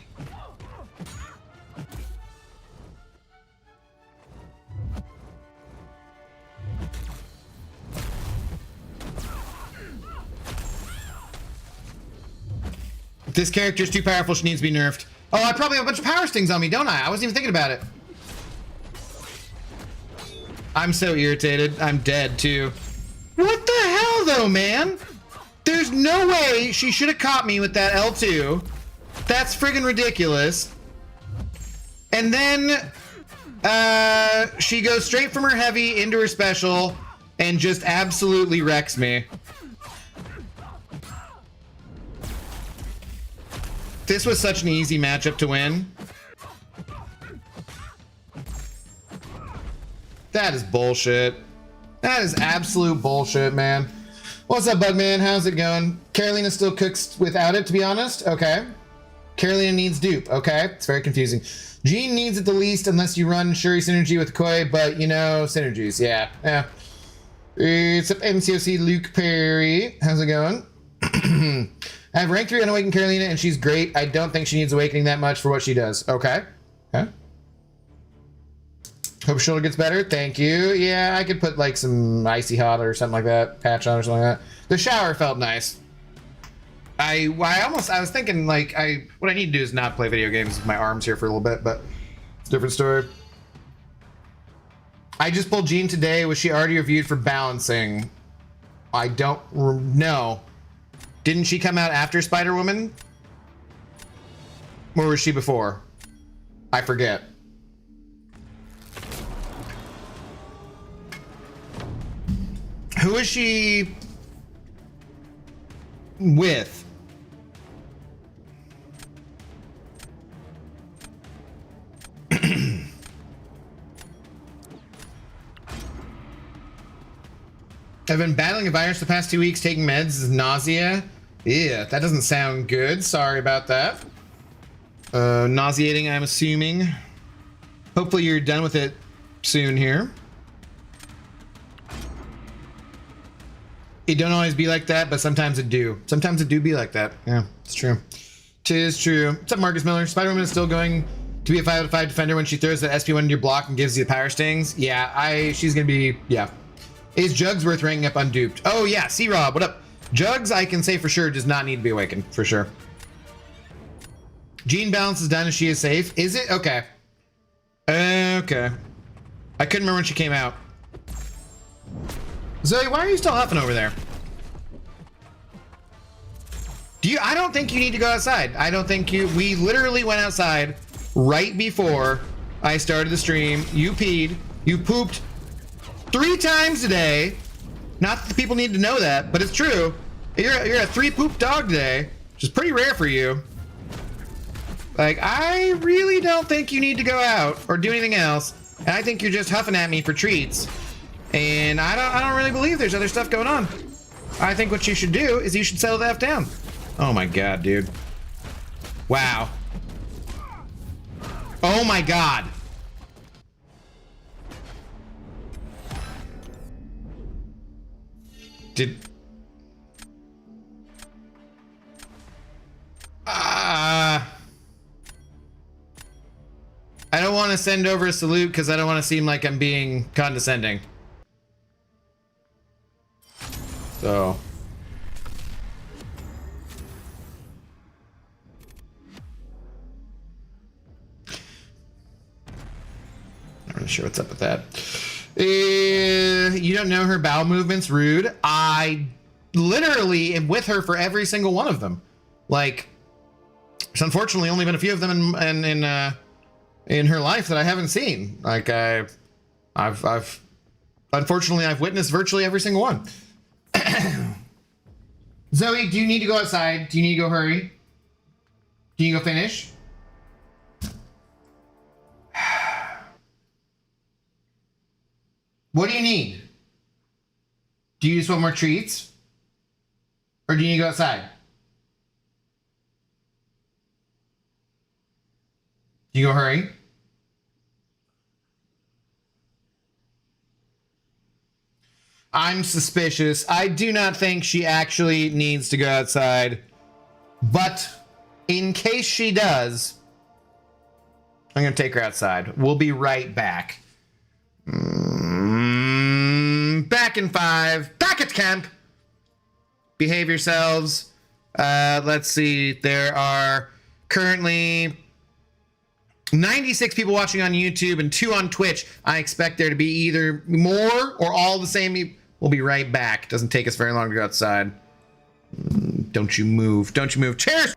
This character's too powerful, she needs to be nerfed. Oh, I probably have a bunch of power stings on me, don't I? I wasn't even thinking about it. I'm so irritated. I'm dead too. What the hell though, man? There's no way she should have caught me with that L2. That's friggin' ridiculous. And then she goes straight from her heavy into her special and just absolutely wrecks me. This was such an easy matchup to win. That is bullshit. That is absolute bullshit, man. What's up, Bugman? How's it going? Carolina still cooks without it, to be honest. Okay. Carolina needs dupe. Okay. It's very confusing. Jean needs it the least unless you run Shuri synergy with Koi, but you know, synergies. Yeah. Yeah. It's up MCOC Luke Perry. How's it going? I have rank 3 Unawakened Carolina, and she's great. I don't think she needs awakening that much for what she does. Okay. Okay. Hope shoulder gets better. Thank you. Yeah, I could put like some icy hot or something like that, patch on or something like that. The shower felt nice. I was thinking like what I need to do is not play video games with my arms here for a little bit, but it's a different story. I just pulled Jean today. Was she already reviewed for balancing? I don't know. Didn't she come out after Spider-Woman? Or was she before? I forget. Who is she with? I've been battling a virus the past 2 weeks, taking meds, nausea. Yeah, that doesn't sound good. Sorry about that. Nauseating, I'm assuming. Hopefully you're done with it soon here. It don't always be like that, but sometimes it do. Sometimes it do be like that. Yeah, it's true. Tis true. What's up, Marcus Miller? Spider-Woman is still going to be a 5/5 defender when she throws that SP1 into your block and gives you the power stings. Yeah, she's gonna be, yeah. Is Jugs worth ranking up unduped? Oh yeah, C-Rob, what up? Jugs, I can say for sure, does not need to be awakened, for sure. Gene balance is done and she is safe. Is it? Okay. Okay. I couldn't remember when she came out. Zoe, why are you still huffing over there? I don't think you need to go outside. I don't think we literally went outside right before I started the stream. You peed, you pooped 3 times today. Not that the people need to know that, but it's true. You're a 3 poop dog today, which is pretty rare for you. Like, I really don't think you need to go out or do anything else. And I think you're just huffing at me for treats. And I don't really believe there's other stuff going on. I think what you should do is you should settle the F down. Oh my god, dude. Wow. Oh my god. I don't want to send over a salute because I don't want to seem like I'm being condescending. So. Not really sure what's up with that. You don't know her bowel movements? Rude. I literally am with her for every single one of them. Like, there's unfortunately only been a few of them in her life that I haven't seen. Like, I've unfortunately I've witnessed virtually every single one. Zoe, do you need to go outside? Do you need to go hurry? Do you need to go finish? What do you need? Do you just want more treats? Or do you need to go outside? Do you go hurry? I'm suspicious. I do not think she actually needs to go outside. But in case she does, I'm going to take her outside. We'll be right back. Back in 5. Back at camp. Behave yourselves. Let's see. There are currently 96 people watching on YouTube and 2 on Twitch. I expect there to be either more or all the same. We'll be right back. Doesn't take us very long to go outside. Don't you move. Don't you move. Cheers!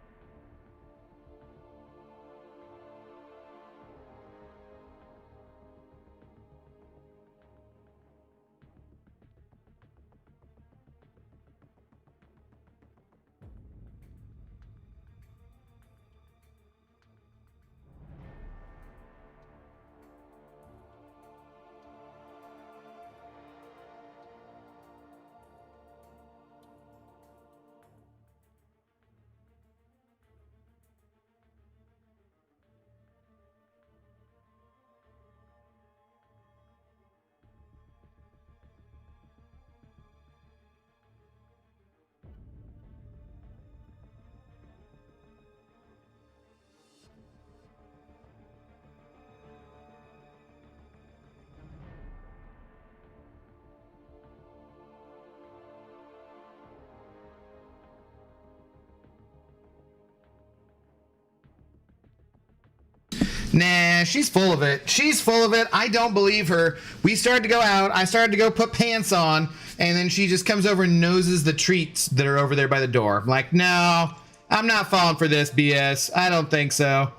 Nah, she's full of it. She's full of it. I don't believe her. We started to go out. I started to go put pants on, and then she just comes over and noses the treats that are over there by the door. I'm like, no, I'm not falling for this BS. I don't think so.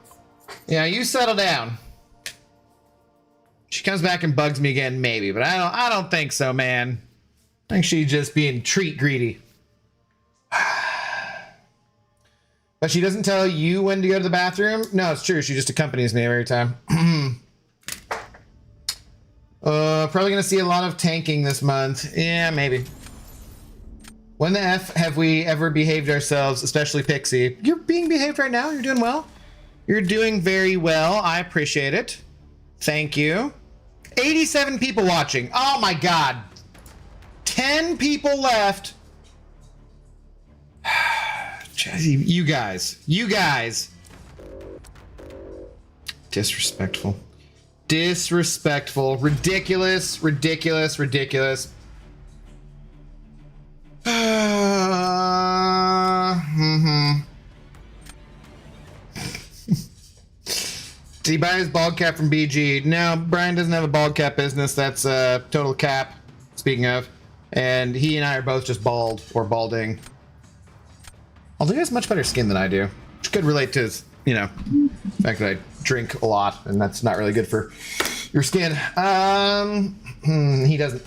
Yeah, you settle down. She comes back and bugs me again, maybe, but I don't think so, man. I think she's just being treat greedy. But she doesn't tell you when to go to the bathroom? No, it's true. She just accompanies me every time. Probably going to see a lot of tanking this month. Yeah, maybe. When the F have we ever behaved ourselves, especially Pixie? You're being behaved right now. You're doing well. You're doing very well. I appreciate it. Thank you. 87 people watching. Oh my God. 10 people left You guys. Disrespectful. Ridiculous. Did he buy his bald cap from BG? No, Brian doesn't have a bald cap business. That's Total Cap, speaking of. And he and I are both just bald or balding. Although he has much better skin than I do. Which could relate to his, you know, the fact that I drink a lot, and that's not really good for your skin. He doesn't.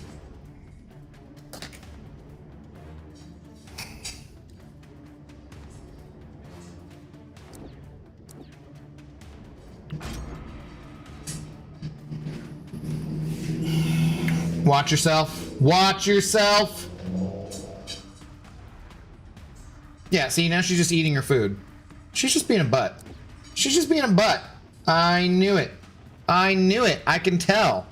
Watch yourself. Watch yourself. Yeah, see, now she's just eating her food. She's just being a butt. She's just being a butt. I knew it. I knew it. I can tell.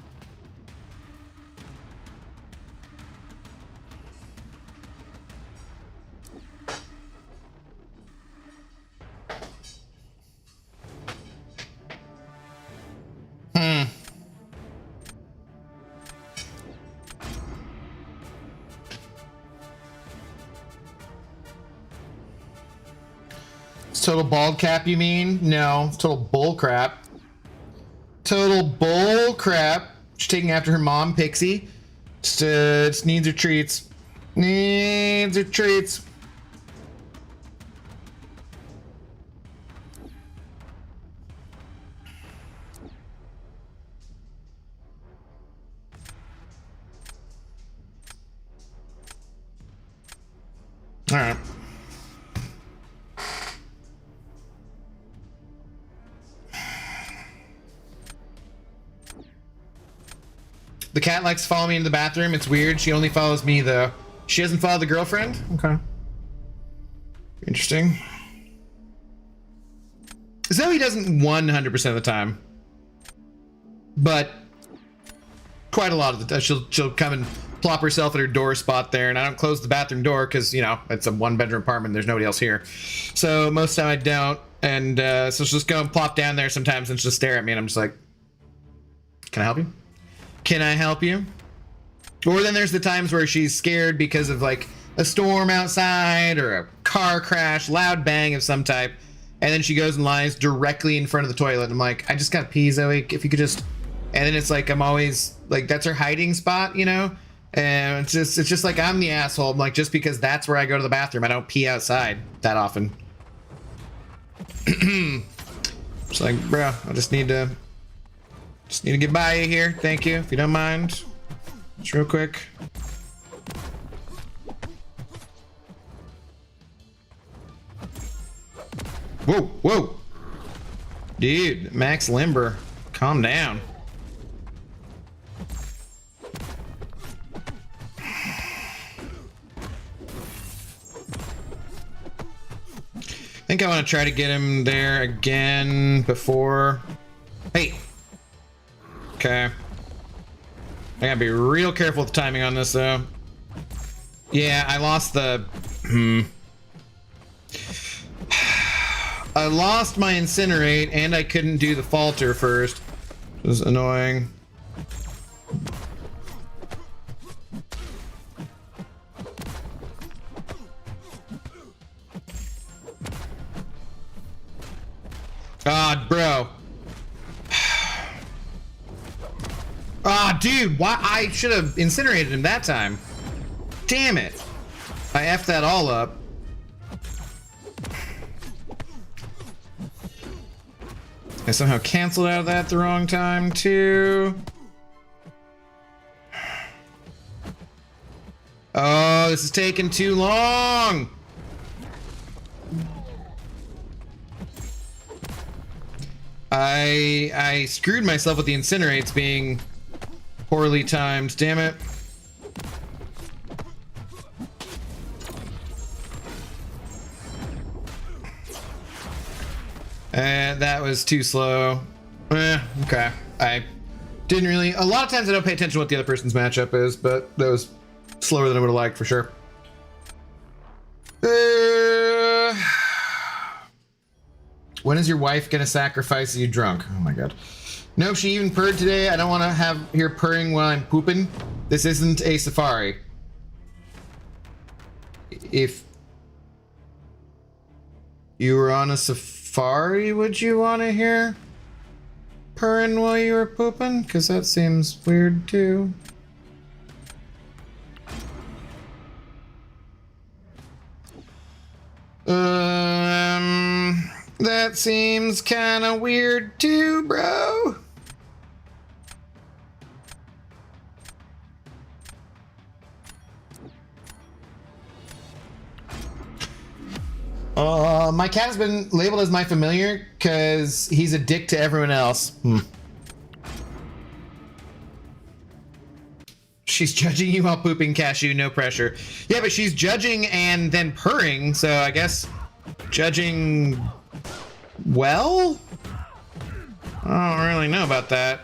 Total bald cap, you mean? No, total bull crap. Total bull crap. She's taking after her mom, Pixie. Just needs her treats. Needs her treats. All right. The cat likes to follow me into the bathroom. It's weird. She only follows me, though. She doesn't follow the girlfriend? Okay. Interesting. Zoe doesn't 100% of the time. But quite a lot of the time. She'll come and plop herself at her door spot there, and I don't close the bathroom door because, you know, it's a one-bedroom apartment. There's nobody else here. So most of the time I don't. And so she'll just go and plop down there sometimes and she'll stare at me, and I'm just like, can I help you? Can I help you? Or then there's the times where she's scared because of like a storm outside or a car crash, loud bang of some type, and then she goes and lies directly in front of the toilet. I'm like, I just gotta pee, Zoe. If you could just, and then it's like I'm always like, that's her hiding spot, you know? And it's just like I'm the asshole. I'm like, just because that's where I go to the bathroom, I don't pee outside that often. It's like, bro, I just need to get by you here. Thank you, if you don't mind. Just real quick. Whoa, whoa. Dude, Max Limber, calm down. I think I want to try to get him there again before. Hey. Okay. I gotta be real careful with the timing on this, though. Yeah, I lost the... I lost my Incinerate, and I couldn't do the Falter first. Which was annoying. God, bro. Ah, dude, why? I should have incinerated him that time. Damn it. I effed that all up. I somehow canceled out of that the wrong time, too. Oh, this is taking too long. I screwed myself with the Incinerates being poorly timed, damn it. And that was too slow. Okay. I didn't really... A lot of times I don't pay attention to what the other person's matchup is, but that was slower than I would have liked for sure. When is your wife gonna sacrifice you drunk? Oh my god. No, she even purred today. I don't want to have her purring while I'm pooping. This isn't a safari. If you were on a safari, would you want to hear purring while you were pooping? Because that seems weird too. That seems kind of weird too, bro. My cat has been labeled as my familiar because he's a dick to everyone else. She's judging you while pooping, Cashew, no pressure. Yeah, but she's judging and then purring, so I guess judging well? I don't really know about that.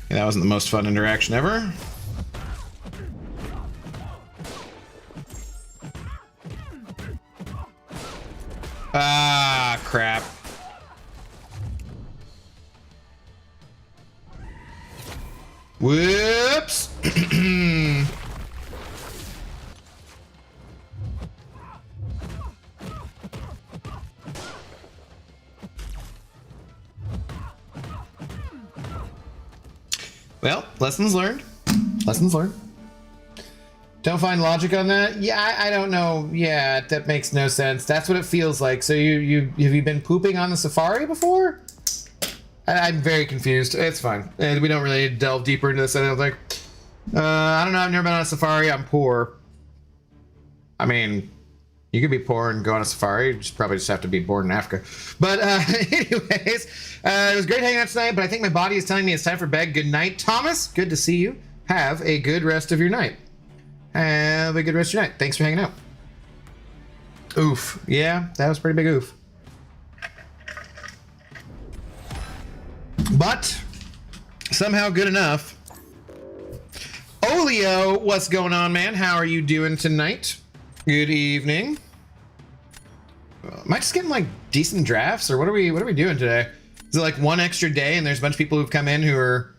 That wasn't the most fun interaction ever. Ah, crap. Whoops. Well, lessons learned. Lessons learned. Don't find logic on that? Yeah, I don't know. Yeah, that makes no sense. That's what it feels like. So you have you been pooping on the safari before? I'm very confused. It's fine. And we don't really delve deeper into this, I don't think. I don't know. I've never been on a safari. I'm poor. I mean, you could be poor and go on a safari. You probably just have to be born in Africa. But anyways, it was great hanging out tonight, but I think my body is telling me it's time for bed. Good night, Thomas. Good to see you. Have a good rest of your night. Have a good rest of your night. Thanks for hanging out. Oof. Yeah, that was a pretty big oof. But somehow good enough. Olio, what's going on, man? How are you doing tonight? Good evening. Am I just getting like decent drafts, or what are we doing today? Is it like one extra day and there's a bunch of people who've come in who are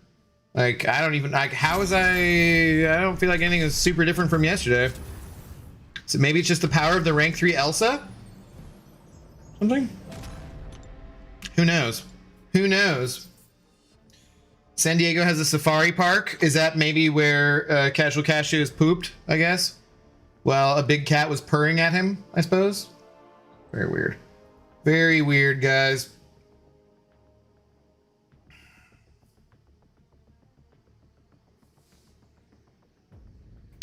like, I don't even like, how is I don't feel like anything is super different from yesterday. So maybe it's just the power of the rank 3 Elsa? Something? Who knows? Who knows? San Diego has a safari park. Is that maybe where Casual Cashew is pooped, I guess? Well, a big cat was purring at him, I suppose. Very weird. Very weird, guys.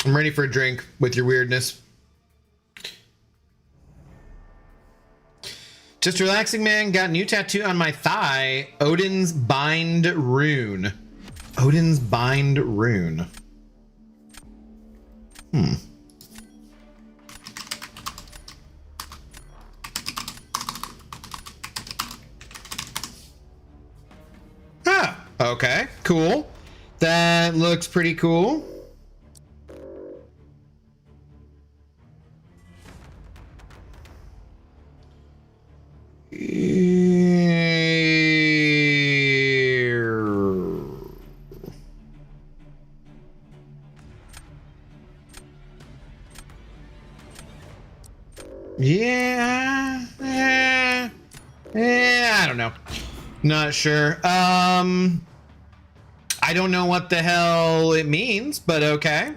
I'm ready for a drink with your weirdness. Just relaxing, man. Got a new tattoo on my thigh. Odin's Bind Rune. Odin's Bind Rune. Ah, okay, cool. That looks pretty cool. Yeah, I don't know. Not sure. I don't know what the hell it means, but okay.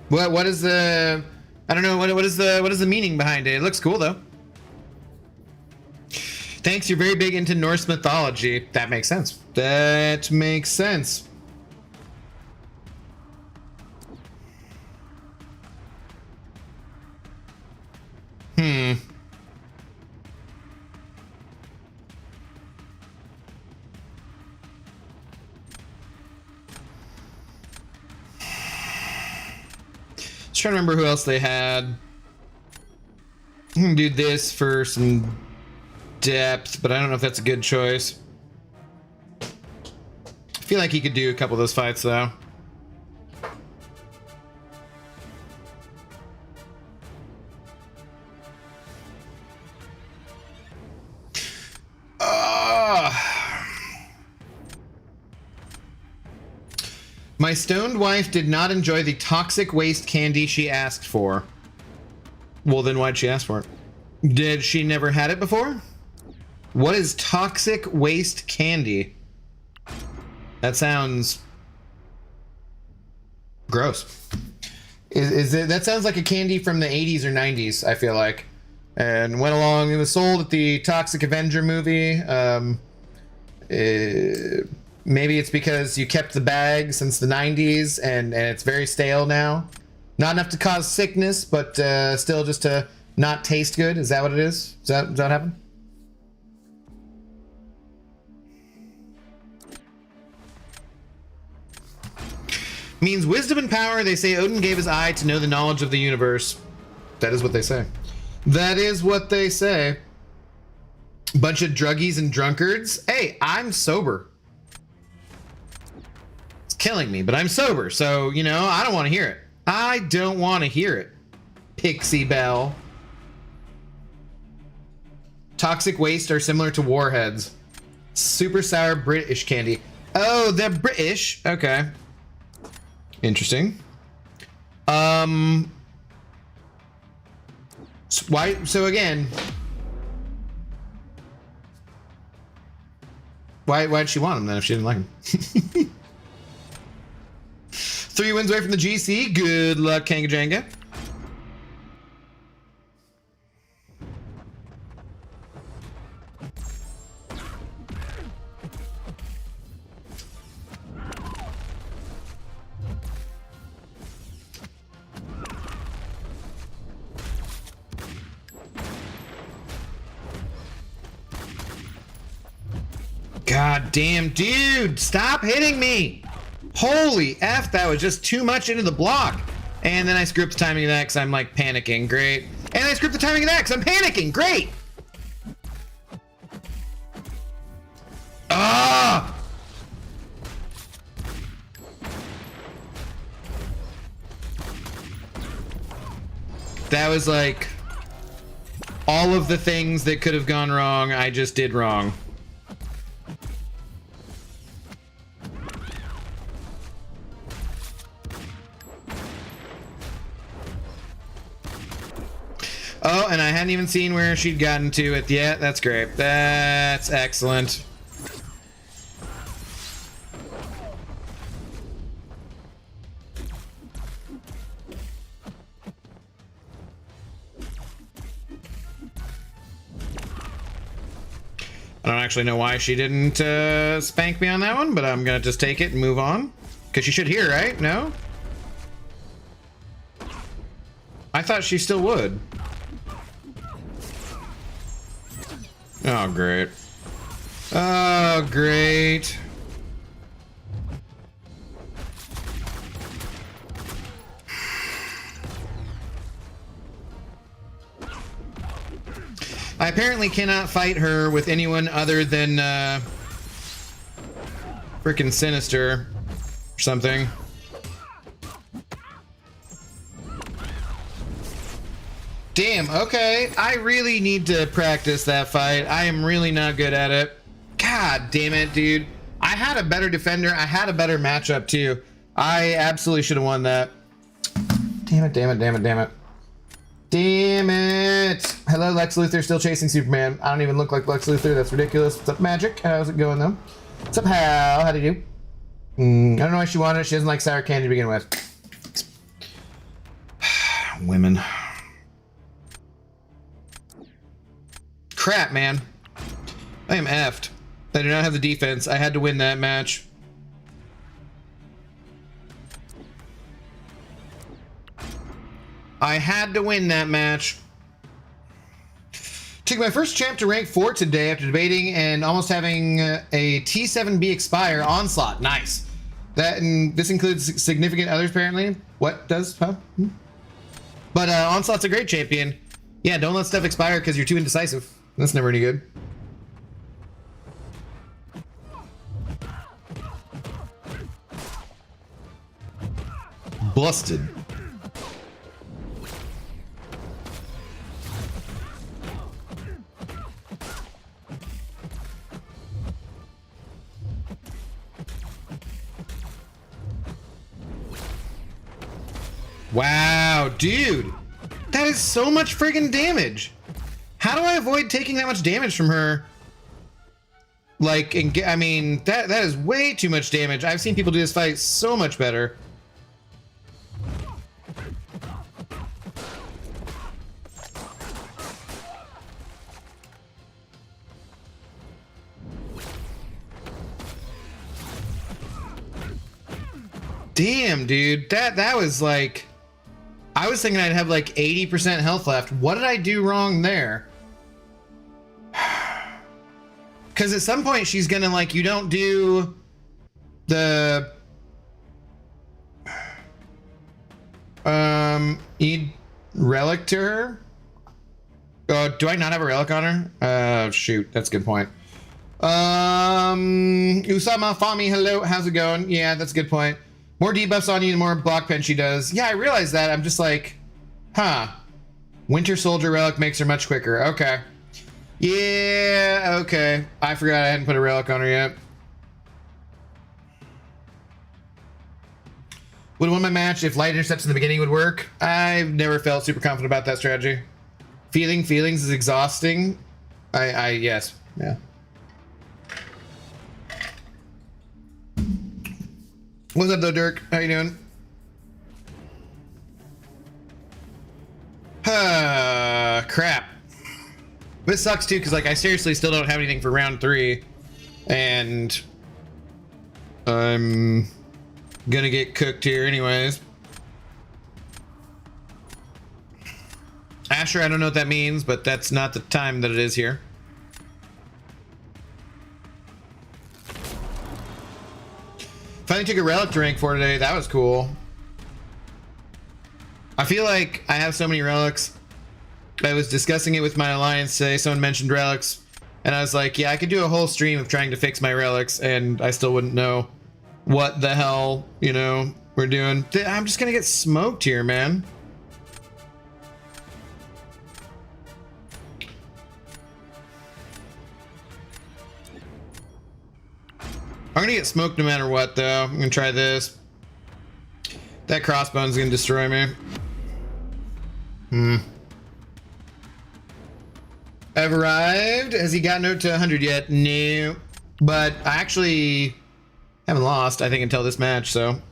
What is the? I don't know. What is the meaning behind it? It looks cool though. Thanks, you're very big into Norse mythology. That makes sense. That makes sense. trying to remember who else they had. I'm gonna do this for some depth, but I don't know if that's a good choice. I feel like he could do a couple of those fights though. My stoned wife did not enjoy the toxic waste candy she asked for. Well, then why'd she ask for it? Did she never had it before? What is toxic waste candy? That sounds gross. Is it? That sounds like a candy from the 80s or 90s, I feel like. And went along, it was sold at the Toxic Avenger movie. Maybe it's because you kept the bag since the 90s and it's very stale now. Not enough to cause sickness, but still just to not taste good. Is that what it is? Does that happen? Means wisdom and power. They say Odin gave his eye to know the knowledge of the universe. That is what they say. That is what they say. Bunch of druggies and drunkards. Hey, I'm sober. Killing me, but I'm sober, so you know I don't want to hear it. I don't want to hear it. Pixie Belle. Toxic waste are similar to warheads. Super sour British candy. Oh, they're British. Okay. Interesting. Why? So again, why'd she want them then if she didn't like them? 3 wins away from the GC. Good luck, Kangajanga. God damn, dude, stop hitting me. Holy F, that was just too much into the block. And then I screw up the timing of that because I'm like panicking. Great. And I screw up the timing of that because I'm panicking. Great. Ah! That was like all of the things that could have gone wrong, I just did wrong. Oh, and I hadn't even seen where she'd gotten to it yet. That's great. That's excellent. I don't actually know why she didn't spank me on that one, but I'm gonna just take it and move on. Because she should hear, right? No? I thought she still would. Oh, great. Oh, great. I apparently cannot fight her with anyone other than freaking Sinister or something. Damn, okay. I really need to practice that fight. I am really not good at it. God damn it, dude. I had a better defender. I had a better matchup, too. I absolutely should have won that. Damn it, damn it, damn it, damn it. Damn it. Hello, Lex Luthor, still chasing Superman. I don't even look like Lex Luthor. That's ridiculous. What's up, Magic? How's it going, though? What's up, Hal? How do you do? I don't know why she wanted it. She doesn't like sour candy to begin with. Women. Crap, man. I am effed. I do not have the defense. I had to win that match. I had to win that match. Took my first champ to rank 4 today after debating and almost having a T7B expire. Onslaught. Nice. That and this includes significant others, apparently. What does? Huh? But Onslaught's a great champion. Yeah, don't let stuff expire because you're too indecisive. That's never any good. Busted. Wow, dude. That is so much friggin' damage. How do I avoid taking that much damage from her? Like, I mean, that is way too much damage. I've seen people do this fight so much better. Damn, dude. That was like... I was thinking I'd have like 80% health left. What did I do wrong there? Because at some point she's gonna like, you don't do the... Need relic to her? Oh, do I not have a relic on her? Shoot, that's a good point. Usama Fami, hello, how's it going? Yeah, that's a good point. More debuffs on you, the more block pen she does. Yeah, I realize that. I'm just like, huh. Winter Soldier Relic makes her much quicker. Okay. Yeah, okay. I forgot I hadn't put a relic on her yet. Would win my match if light intercepts in the beginning would work. I've never felt super confident about that strategy. Feelings is exhausting. Yes, yeah. What's up though, Dirk? How you doing? Crap. This sucks too, because like I seriously still don't have anything for round 3. And I'm gonna get cooked here anyways. Asher, I don't know what that means, but that's not the time that it is here. Finally took a relic to rank 4 today. That was cool. I feel like I have so many relics. I was discussing it with my alliance today. Someone mentioned relics. And I was like, yeah, I could do a whole stream of trying to fix my relics. And I still wouldn't know what the hell, you know, we're doing. I'm just going to get smoked here, man. I'm gonna get smoked no matter what, though. I'm gonna try this. That crossbone's gonna destroy me. I've arrived. Has he gotten out to 100 yet? No. But I actually haven't lost, I think, until this match, so.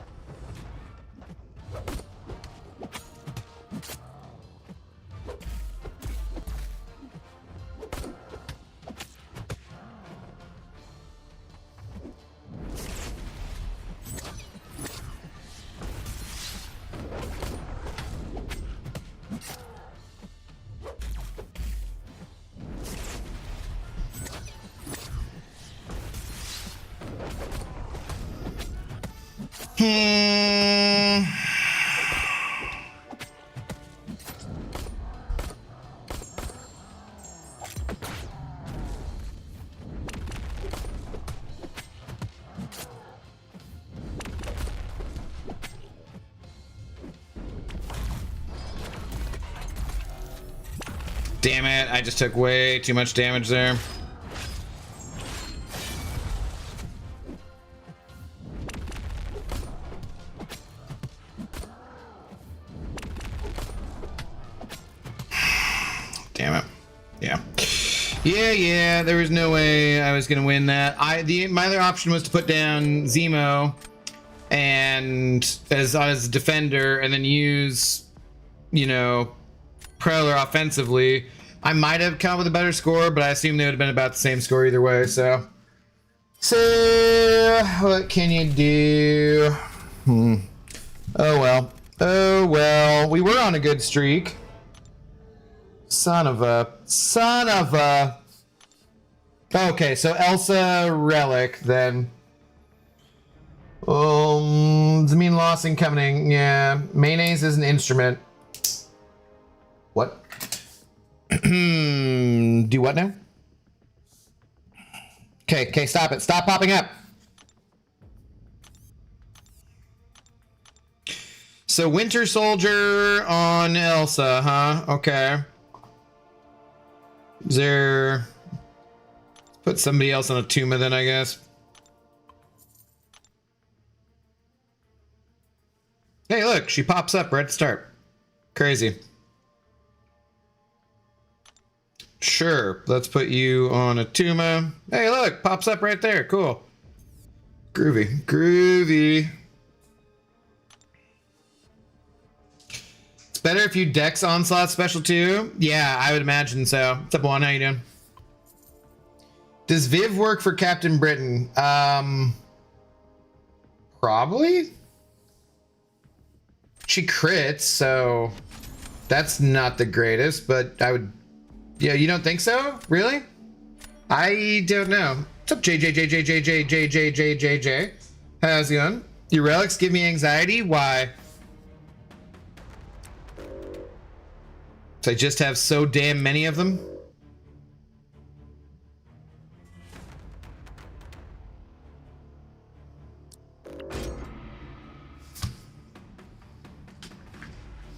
Damn it, I just took way too much damage there. Damn it. Yeah, there was no way I was gonna win that. My other option was to put down Zemo and as a defender and then use, you know, Prowler offensively. I might have come up with a better score, but I assume they would have been about the same score either way, so what can you do? Oh well, we were on a good streak. Son of a okay, so Elsa relic then. Does it mean loss incoming? Yeah, mayonnaise is an instrument. What? Do what now? Okay, stop it. Stop popping up. So Winter Soldier on Elsa, huh? Okay. Is there... Put somebody else on a Tuma then, I guess. Hey, look, she pops up right at the start. Crazy. Sure, let's put you on a Tuma. Hey, look, pops up right there. Cool. Groovy. Groovy. It's better if you Dex Onslaught special too. Yeah, I would imagine so. What's up, Juan? How you doing? Does Viv work for Captain Britain? Probably. She crits, so that's not the greatest, but I would... Yeah, you don't think so? Really? I don't know. What's up, JJ? How's it going? Your relics give me anxiety? Why? So I just have so damn many of them?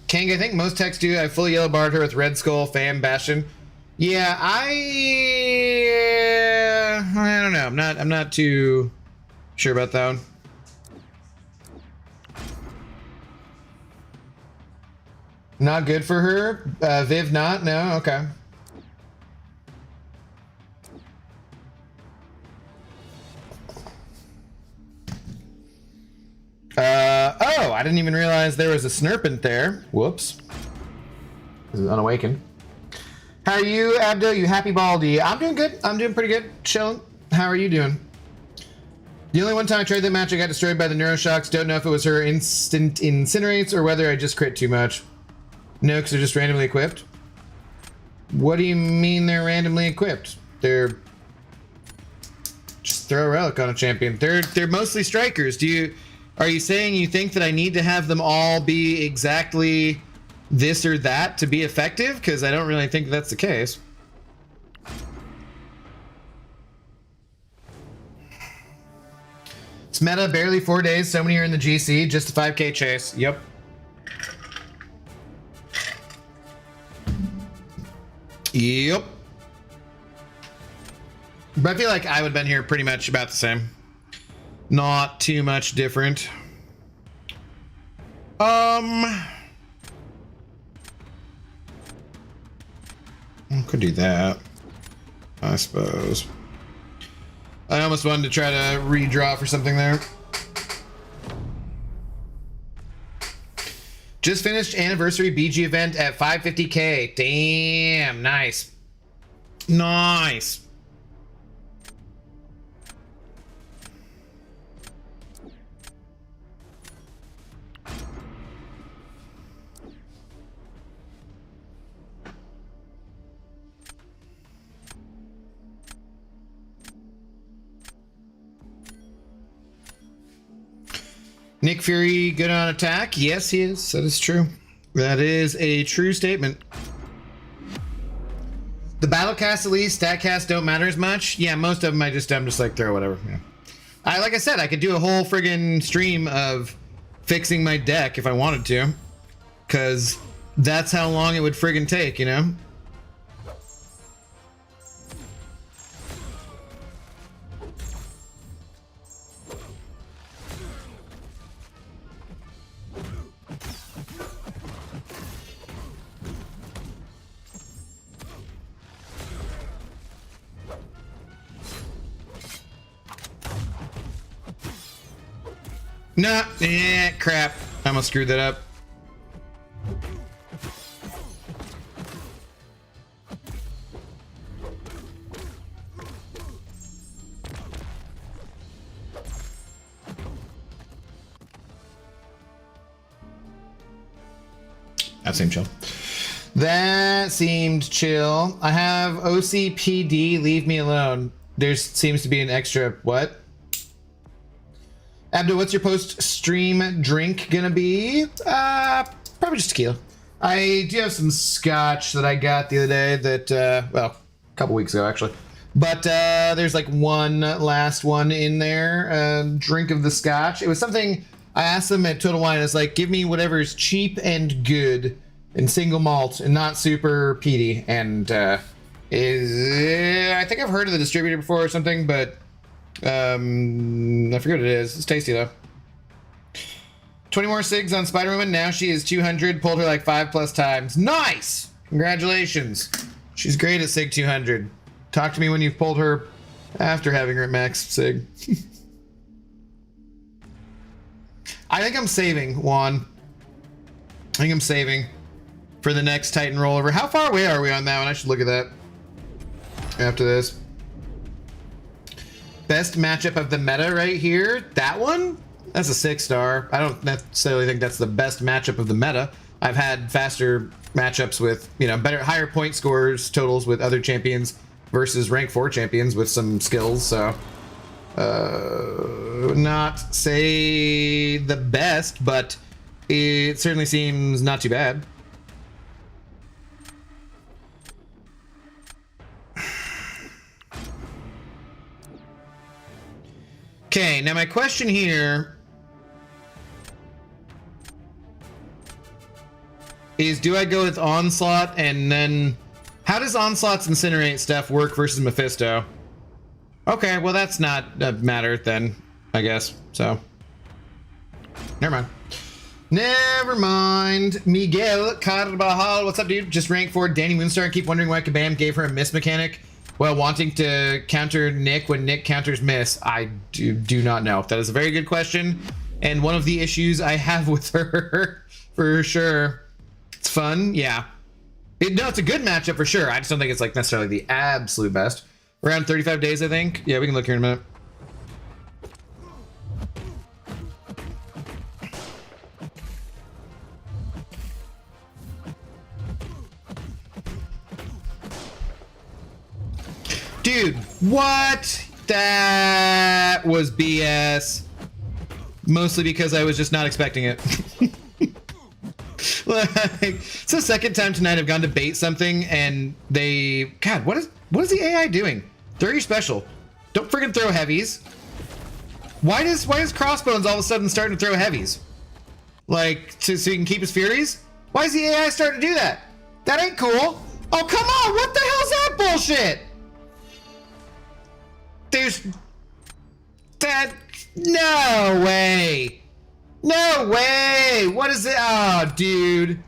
Kang, I think most techs do. I fully yellow barred her with Red Skull, Fam, Bastion. Yeah, I don't know. I'm not too sure about that one. Not good for her. Viv, not? No, okay. Oh, I didn't even realize there was a Snurpant there. Whoops. This is unawakened. How are you, Abdo? You happy Baldy? I'm doing good. I'm doing pretty good. Chilling. How are you doing? The only one time I tried that match, I got destroyed by the Neuroshocks. Don't know if it was her instant incinerates or whether I just crit too much. No, because they're just randomly equipped. What do you mean they're randomly equipped? They're... Just throw a relic on a champion. They're mostly strikers. Are you saying you think that I need to have them all be exactly this or that to be effective? Because I don't really think that's the case. It's meta, barely 4 days. So many are in the GC. Just a 5K chase. Yep. Yep. But I feel like I would have been here pretty much about the same. Not too much different. Could do that, I suppose. I almost wanted to try to redraw for something there. Just finished anniversary BG event at 550K. Damn, nice. Nice. Nick Fury good on attack? Yes, he is. That is true. That is a true statement. The battle cast at least, stat cast don't matter as much. Yeah, most of them I'm just like throw whatever. Yeah. Like I said, I could do a whole friggin' stream of fixing my deck if I wanted to, because that's how long it would friggin' take, you know? Nah, crap. I almost screwed that up. That seemed chill. That seemed chill. I have OCPD, leave me alone. There seems to be an extra, what? Abdo, what's your post-stream drink gonna be? Probably just tequila. I do have some scotch that I got the other day that, well, a couple weeks ago actually. But there's like one last one in there, drink of the scotch. It was something I asked them at Total Wine. It's like, give me whatever's cheap and good and single malt and not super peaty. And I think I've heard of the distributor before or something, but I forget what it is. It's tasty though. 20 more SIGs on Spider-Woman. Now she is 200. Pulled her like 5+ times. Nice! Congratulations. She's great at SIG 200. Talk to me when you've pulled her after having her at max SIG. I think I'm saving, Juan. I think I'm saving for the next Titan rollover. How far away are we on that one? I should look at that after this. Best matchup of the meta right here. That one? That's a 6-star. I don't necessarily think that's the best matchup of the meta. I've had faster matchups with, you know, higher point scores totals with other champions versus rank 4 champions with some skills, so not say the best, but it certainly seems not too bad. Okay, now my question here is, do I go with Onslaught and then how does Onslaught's Incinerate stuff work versus Mephisto? Okay, well that's not a matter then, I guess, so. Never mind. Never mind. Miguel Carvajal, what's up, dude? Just rank 4 Danny Moonstar and keep wondering why Kabam gave her a miss mechanic while wanting to counter Nick when Nick counters miss. I do not know. That is a very good question, and one of the issues I have with her, for sure. It's fun, yeah. No, it's a good matchup for sure. I just don't think it's like necessarily the absolute best. Around 35 days, I think. Yeah, we can look here in a minute. Dude, what? That was BS. Mostly because I was just not expecting it. Like, it's the second time tonight I've gone to bait something and they... God, what is the AI doing? Throw your special. Don't friggin' throw heavies. Why is Crossbones all of a sudden starting to throw heavies? Like, so he can keep his Furies? Why is the AI starting to do that? That ain't cool. Oh, come on! What the hell's that bullshit? There's... That... No way! No way! What is it? Oh, dude.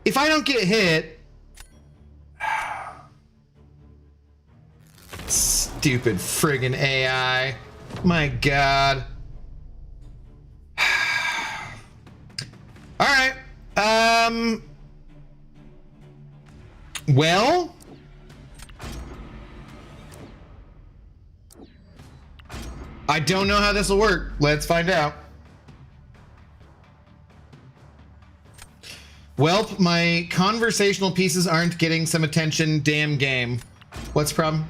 If I don't get hit... Stupid friggin' AI. My God. Alright. Well... I don't know how this will work. Let's find out. Well, my conversational pieces aren't getting some attention. Damn game. What's the problem?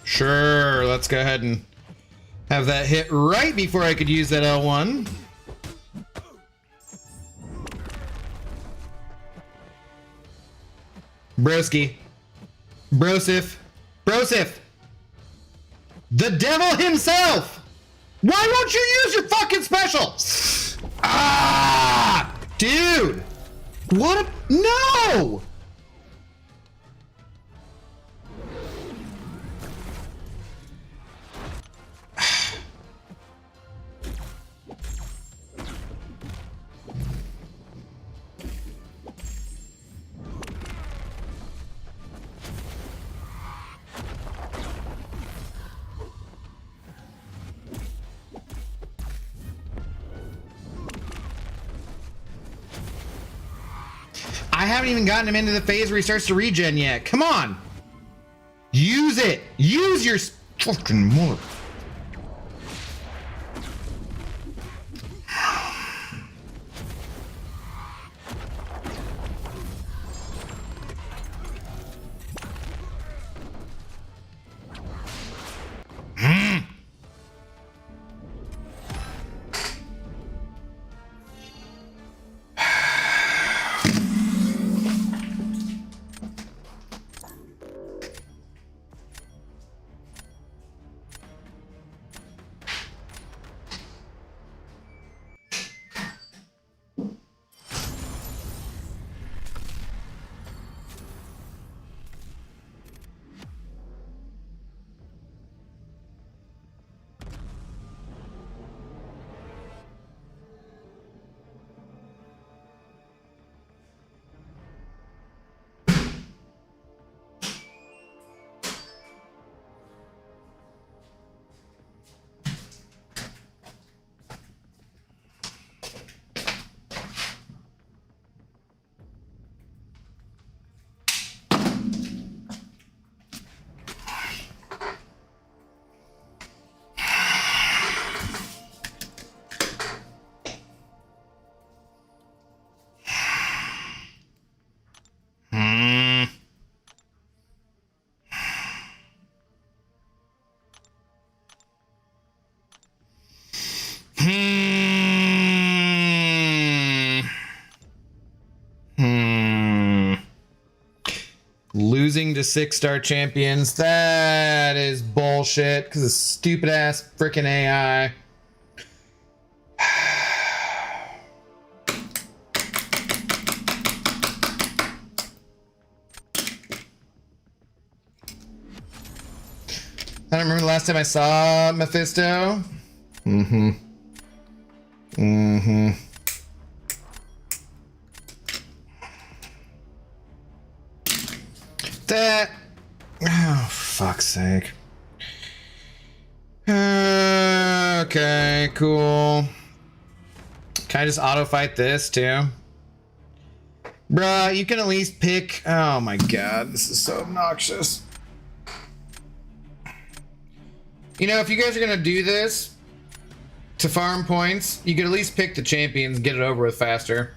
Sure, let's go ahead and have that hit right before I could use that L1. Broski. Brosif. Brosif! The devil himself! Why won't you use your fucking special? Ah! Dude! What a... No! I haven't even gotten him into the phase where he starts to regen yet. Come on. Use it. Use your fucking mother. Losing to 6-star champions, that is bullshit because of stupid ass freaking AI. I don't remember the last time I saw Mephisto. That, oh, fuck's sake. Okay, cool. Can I just auto fight this too? Bruh, you can at least pick, oh my god, this is so obnoxious. You know, if you guys are gonna do this to farm points, you could at least pick the champions and get it over with faster.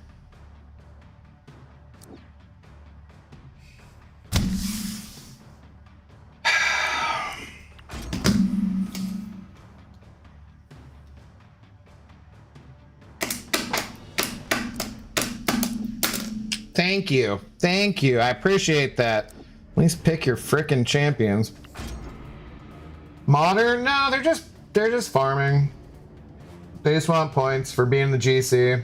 Thank you. Thank you. I appreciate that. At least pick your frickin' champions. Modern? No, they're just farming. They just want points for being the GC.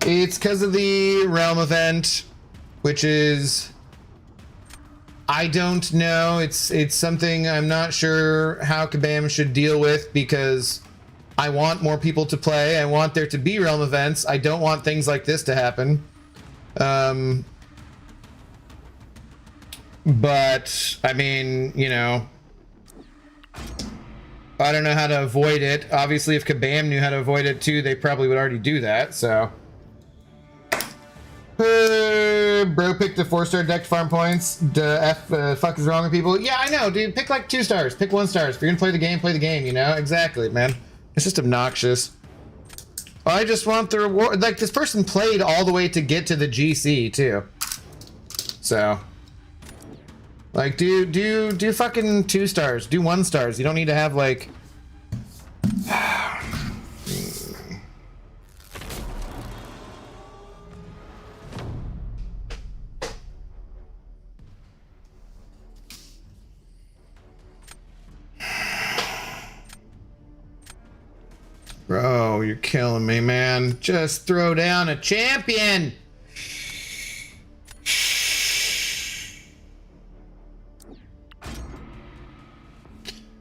It's because of the realm event, which is, I don't know. It's something I'm not sure how Kabam should deal with because I want more people to play. I want there to be realm events. I don't want things like this to happen. But, I mean, you know, I don't know how to avoid it. Obviously, if Kabam knew how to avoid it too, they probably would already do that, so. Bro picked a 4-star deck to farm points. Fuck is wrong with people? Yeah, I know, dude. Pick like 2 stars. Pick 1 stars. If you're gonna play the game, you know? Exactly, man. It's just obnoxious. I just want the reward. Like, this person played all the way to get to the GC, too. So. Like, do fucking 2 stars. Do 1 stars. You don't need to have, like... Bro, you're killing me, man. Just throw down a champion!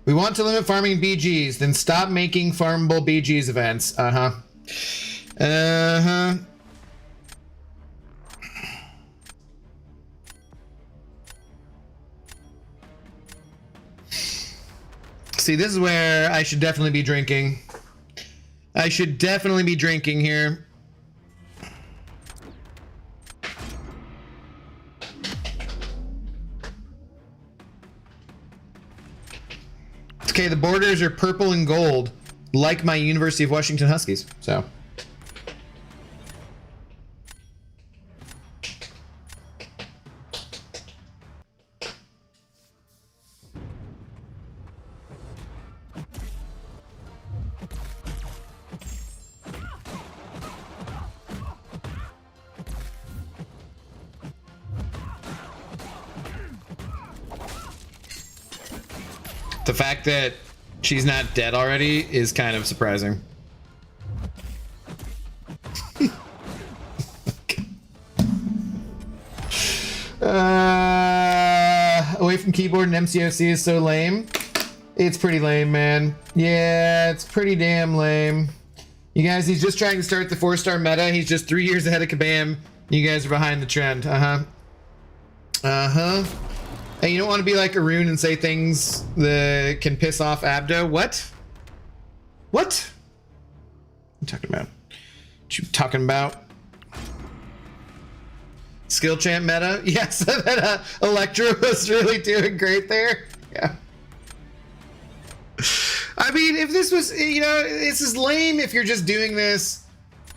We want to limit farming BGs, then stop making farmable BGs events. Uh-huh. Uh-huh. See, this is where I should definitely be drinking. I should definitely be drinking here. Okay, the borders are purple and gold, like my University of Washington Huskies. So. The fact that she's not dead already is kind of surprising. Away from keyboard and MCOC is so lame. It's pretty lame, man. Yeah, it's pretty damn lame. You guys, he's just trying to start the 4-star meta. He's just 3 years ahead of Kabam. You guys are behind the trend. Hey, you don't want to be like Arun and say things that can piss off Abdo? What? What? What are you talking about? What you talking about? Skill champ meta? Yes, that Electro was really doing great there. Yeah. I mean, if this was, you know, this is lame if you're just doing this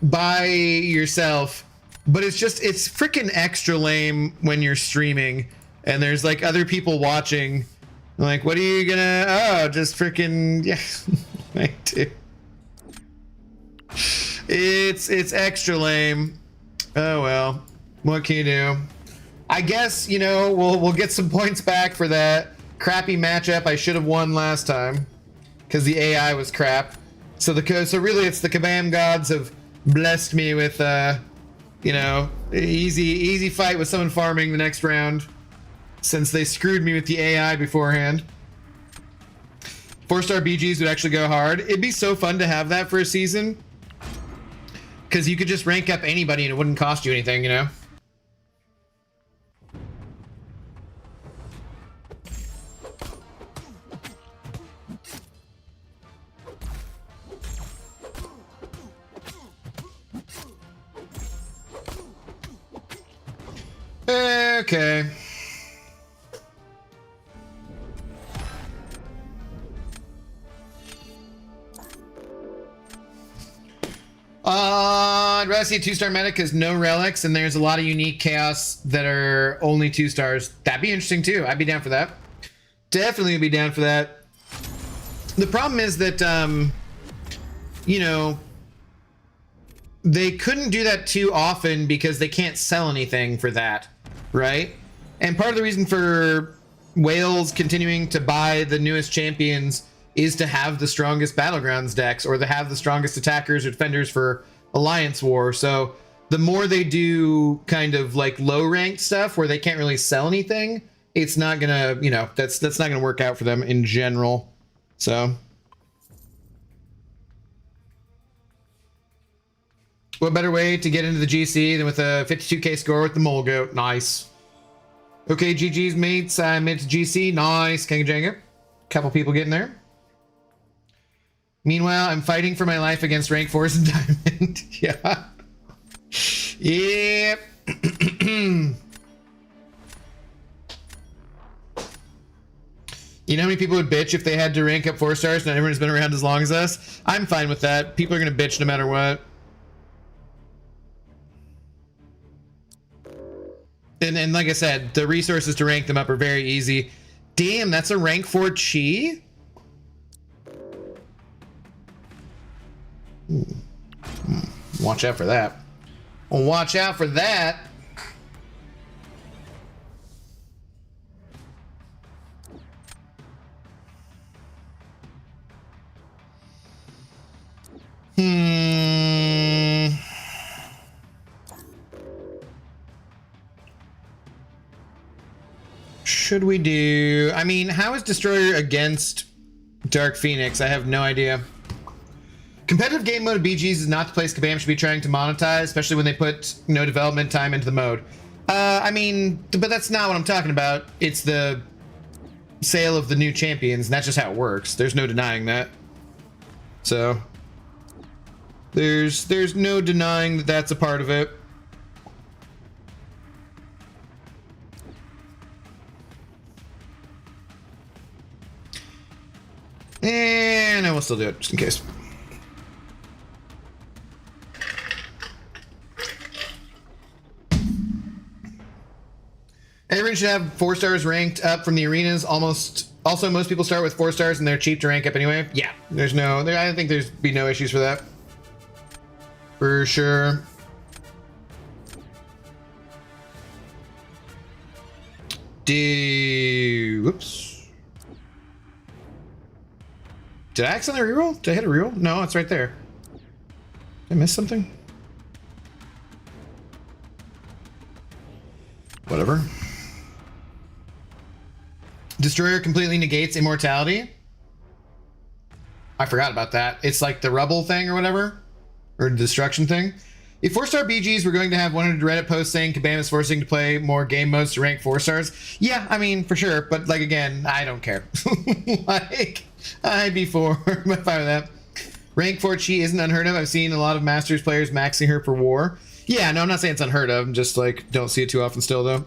by yourself, but it's freaking extra lame when you're streaming and there's like other people watching. Like, what are you gonna, oh, just freaking, yeah, like, dude. It's extra lame. Oh, well, what can you do? I guess, you know, we'll get some points back for that crappy matchup I should have won last time because the AI was crap. So really it's the Kabam gods have blessed me with, you know, easy fight with someone farming the next round since they screwed me with the AI beforehand. 4-star BGs would actually go hard. It'd be so fun to have that for a season because you could just rank up anybody and it wouldn't cost you anything, you know? Okay. I'd rather see a 2-star meta because no relics and there's a lot of unique chaos that are only 2 stars. That'd be interesting too. I'd be down for that. Definitely would be down for that. The problem is that, you know, they couldn't do that too often because they can't sell anything for that, right? And part of the reason for Wales continuing to buy the newest champions is to have the strongest Battlegrounds decks or to have the strongest attackers or defenders for Alliance War. So the more they do kind of like low ranked stuff where they can't really sell anything, it's not gonna, you know, that's not gonna work out for them in general. So what better way to get into the GC than with a 52k score with the Mole Goat? Nice. Okay, GG's mates. I made it to GC. Nice. Kanga Jenga. Couple people getting there. Meanwhile, I'm fighting for my life against rank 4s and Diamond. Yeah. Yep. You know how many people would bitch if they had to rank up 4 stars? Not everyone's been around as long as us. I'm fine with that. People are going to bitch no matter what. And like I said, the resources to rank them up are very easy. Damn, that's a rank 4 Chi? Watch out for that. Well, watch out for that. Should we do... I mean, how is Destroyer against Dark Phoenix? I have no idea. Competitive game mode of BGs is not the place Kabam should be trying to monetize, especially when they put no development time into the mode. I mean, but that's not what I'm talking about. It's the sale of the new champions, and that's just how it works. There's no denying that. So, there's no denying that that's a part of it. And I will still do it, just in case. Everyone should have 4 stars ranked up from the arenas. Also, most people start with 4 stars and they're cheap to rank up anyway. Yeah, I think there's be no issues for that. For sure. Whoops. Did I accidentally reroll? Did I hit a reroll? No, it's right there. Did I miss something? Whatever. Destroyer completely negates immortality. I forgot about that. It's like the rubble thing or whatever. Or destruction thing. If 4-star BGs were going to have 100 Reddit posts saying Kabam is forcing to play more game modes to rank 4 stars. Yeah, I mean, for sure. But like, again, I don't care. Like, I'd be fine with that. Rank 4 cheat isn't unheard of. I've seen a lot of Masters players maxing her for war. Yeah, no, I'm not saying it's unheard of. I'm just like, don't see it too often still, though.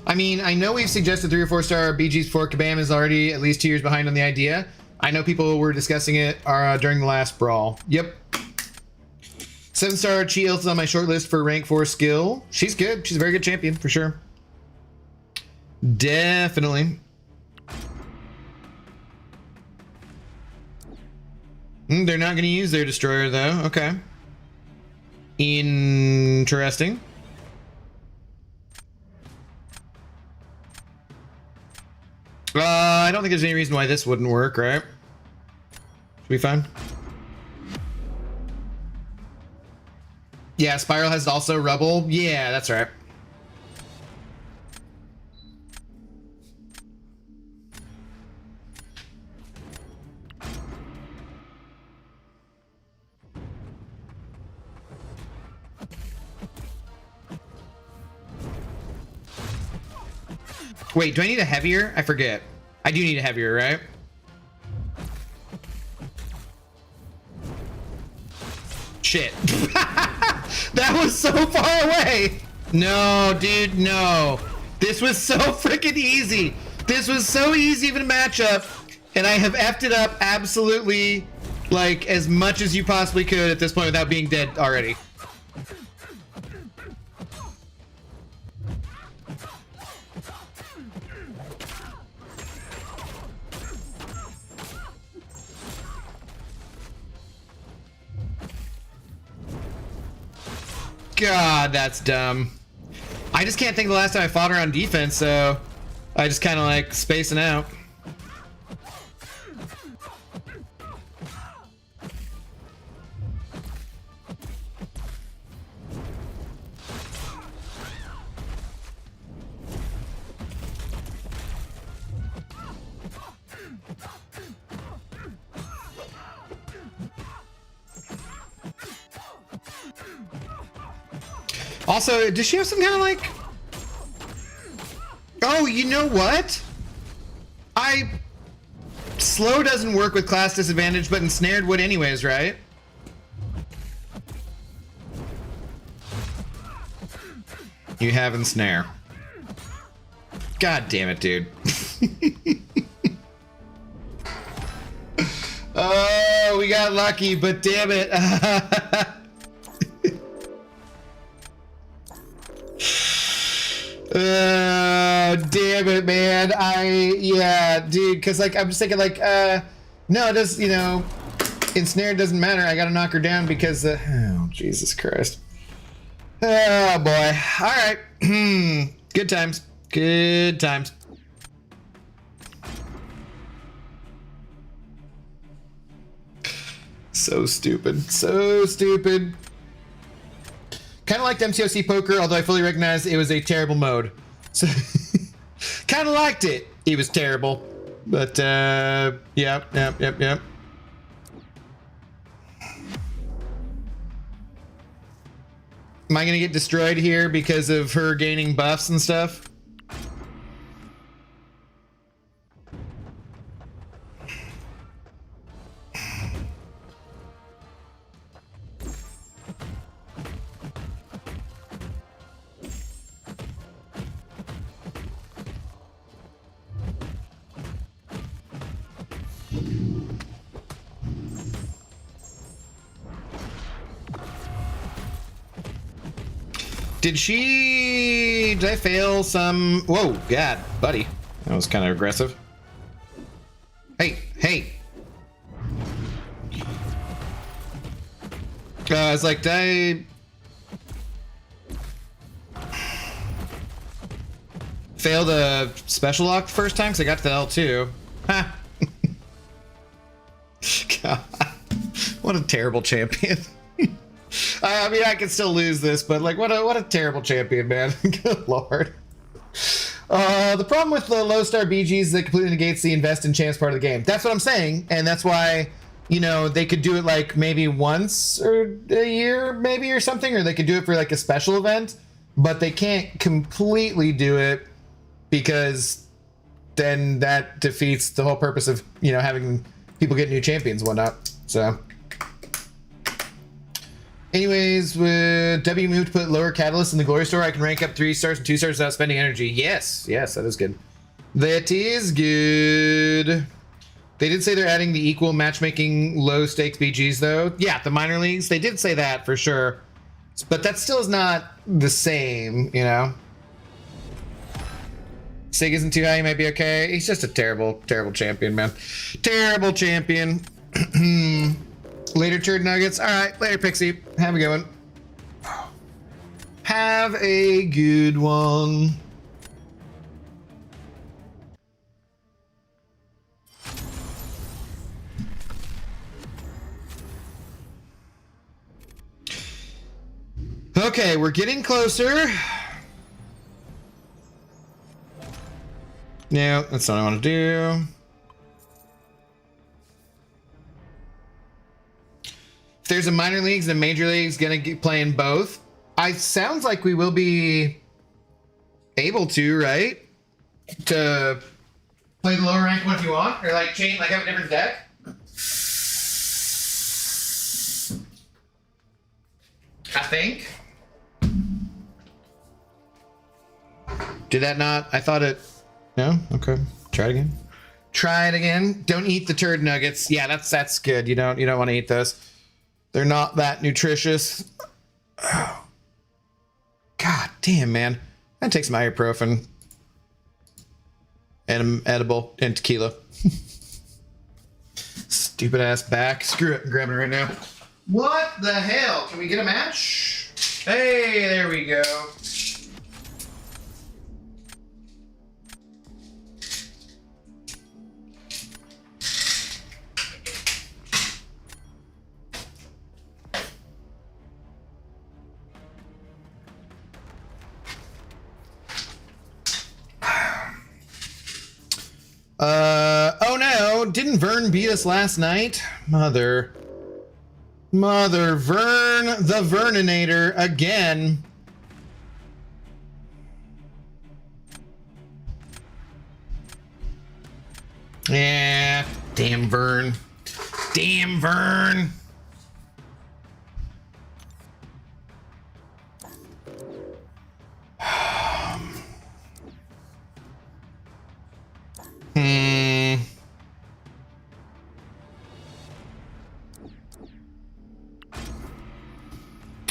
I mean, I know we've suggested 3 or 4-star BGs before. Kabam is already at least 2 years behind on the idea. I know people were discussing it during the last brawl. Yep. 7-star Chi Ilth is on my short list for rank 4 skill. She's good. She's a very good champion, for sure. Definitely. They're not going to use their destroyer, though. Okay. Interesting. I don't think there's any reason why this wouldn't work, right? Should be fine. Yeah, Spiral has also Rubble. Yeah, that's right. Wait, do I need a heavier? I forget. I do need a heavier, right? Shit. That was so far away. No, dude, no. This was so freaking easy. This was so easy of a matchup, and I have effed it up absolutely, like, as much as you possibly could at this point without being dead already. God, that's dumb. I just can't think of the last time I fought her on defense, so I just kind of like spacing out. Also, does she have some kind of like... Oh, you know what? Slow doesn't work with class disadvantage, but ensnared would anyways, right? You have ensnare. God damn it, dude. Oh, we got lucky, but damn it. Damn it, man. Yeah, dude, because like I'm just thinking like no, it does, you know, ensnared doesn't matter. I gotta knock her down because oh, Jesus Christ. Oh boy. All right. Good times. Good times. So stupid. So stupid. Kind of liked MTOC Poker, although I fully recognize it was a terrible mode. So, kind of liked it. It was terrible. But, yep. Am I going to get destroyed here because of her gaining buffs and stuff? Did I fail some? Whoa, God, buddy. That was kind of aggressive. Hey, hey. It's like, did I fail the special lock the first time? Because I got to the L2. Ha. God, what a terrible champion. I mean, I can still lose this, but like, what a terrible champion, man. Good lord. The problem with the low star BGs is that completely negates the invest in chance part of the game. That's what I'm saying, and that's why, you know, they could do it like maybe once or a year, maybe, or something, or they could do it for like a special event, but they can't completely do it because then that defeats the whole purpose of, you know, having people get new champions and whatnot. So anyways, with W move to put lower catalyst in the glory store, I can rank up 3 stars and 2 stars without spending energy. Yes, that is good. That is good. They did say they're adding the equal matchmaking low stakes BGs though. Yeah, the minor leagues, they did say that for sure. But that still is not the same, you know? Sig isn't too high, he might be okay. He's just a terrible, terrible champion, man. Terrible champion. Later, turd nuggets. All right, later, Pixie. Have a good one. Have a good one. Okay, we're getting closer. No, that's not what I want to do. If there's a minor leagues and major leagues gonna get playing both, sounds like we will be able to, right? To play the lower rank one if you want, or like change, like have a different deck. I think. Did that not? I thought it. No? Okay. Try it again. Try it again. Don't eat the turd nuggets. Yeah, that's good. You don't want to eat those. They're not that nutritious. Oh. God damn, man. That takes some ibuprofen. And edible and tequila. Stupid ass back. Screw it. I'm grabbing it right now. What the hell? Can we get a match? Hey, there we go. Oh no, didn't Vern beat us last night? Mother Vern, the Verninator again. Yeah, damn Vern. Damn Vern.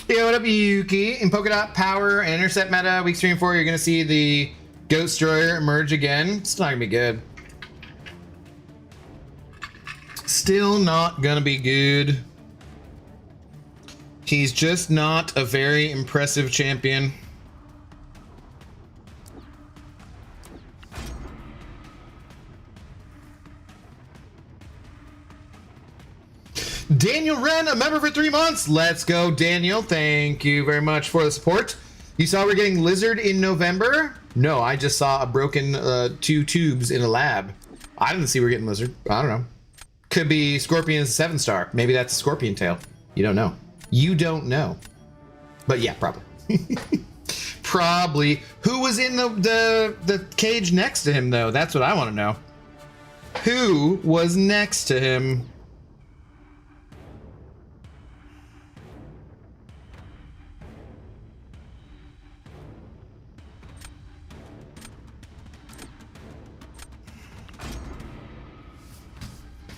Yo, what up, Yuki? In Polka Dot Power and Intercept meta, weeks 3 and 4, you're gonna see the Ghost Destroyer emerge again. It's not gonna be good. Still not gonna be good. He's just not a very impressive champion. Daniel Wren, a member for 3 months. Let's go, Daniel. Thank you very much for the support. You saw we're getting Lizard in November? No, I just saw a broken 2 tubes in a lab. I didn't see we're getting Lizard. I don't know. Could be Scorpion is a 7-star. Maybe that's a Scorpion tail. You don't know. You don't know. But yeah, probably. Probably. Who was in the cage next to him, though? That's what I want to know. Who was next to him?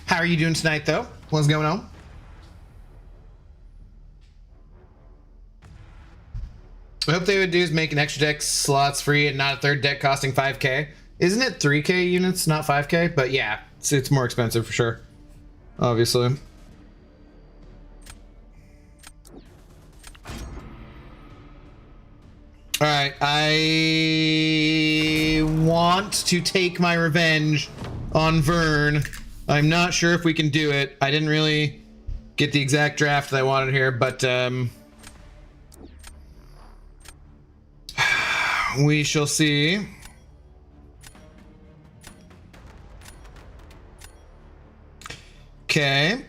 How are you doing tonight, though? What's going on? I hope they would do is make an extra deck slots free and not a third deck costing 5k. Isn't it 3k units, not 5k? But yeah, it's more expensive for sure. Obviously. Alright, I want to take my revenge on Vern. I'm not sure if we can do it. I didn't really get the exact draft that I wanted here, but we shall see. Okay.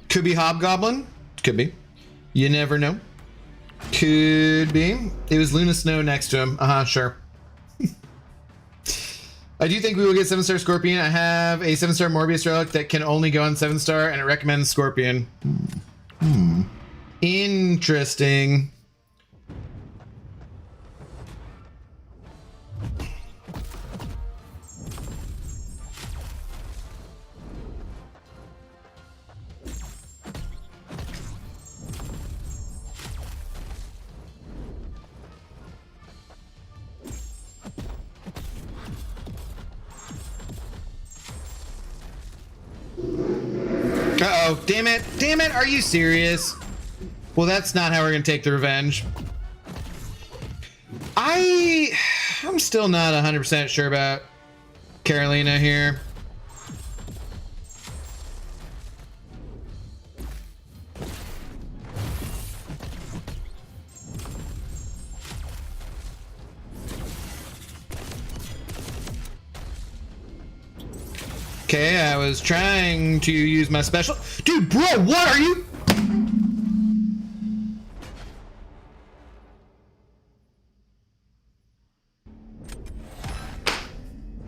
Could be Hobgoblin. Could be. You never know. Could be. It was Luna Snow next to him. Sure. I do think we will get 7-star Scorpion. I have a 7-star Morbius Relic that can only go on 7-star, and it recommends Scorpion. Interesting. Uh-oh, damn it, are you serious? Well, that's not how we're gonna take the revenge. I'm still not 100% sure about Carolina here. Okay, I was trying to use my special. Dude, bro, what are you?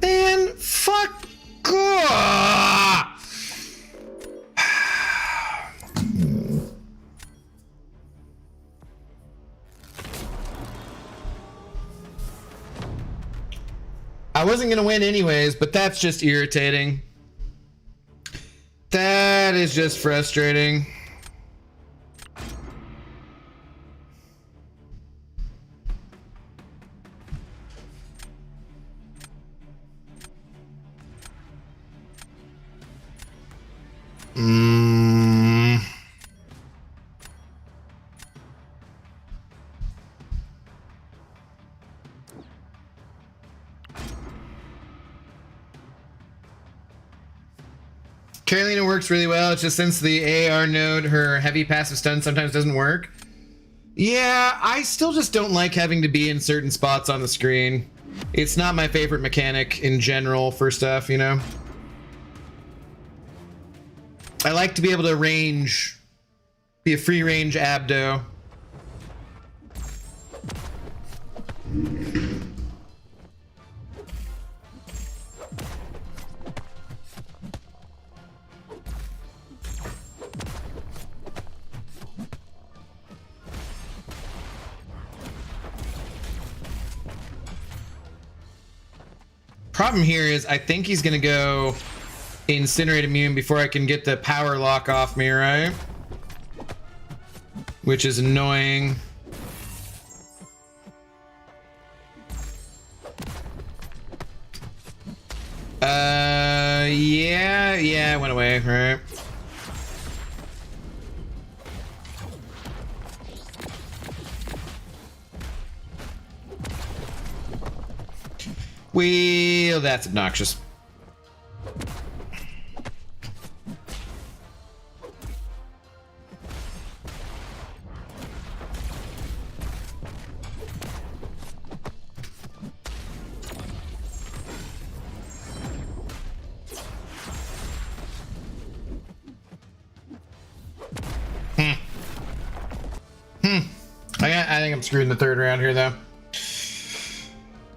Man, fuck off. I wasn't gonna win anyways, but that's just irritating. That is just frustrating. Carolina works really well. It's just since the AR node, her heavy passive stun sometimes doesn't work. Yeah, I still just don't like having to be in certain spots on the screen. It's not my favorite mechanic in general for stuff, you know? I like to be able to range, be a free range abdo. Problem here is I think he's gonna go Incinerate Immune before I can get the power lock off me, right? Which is annoying. Yeah, it went away, right? Well, that's obnoxious. I think I'm screwed in the third round here, though.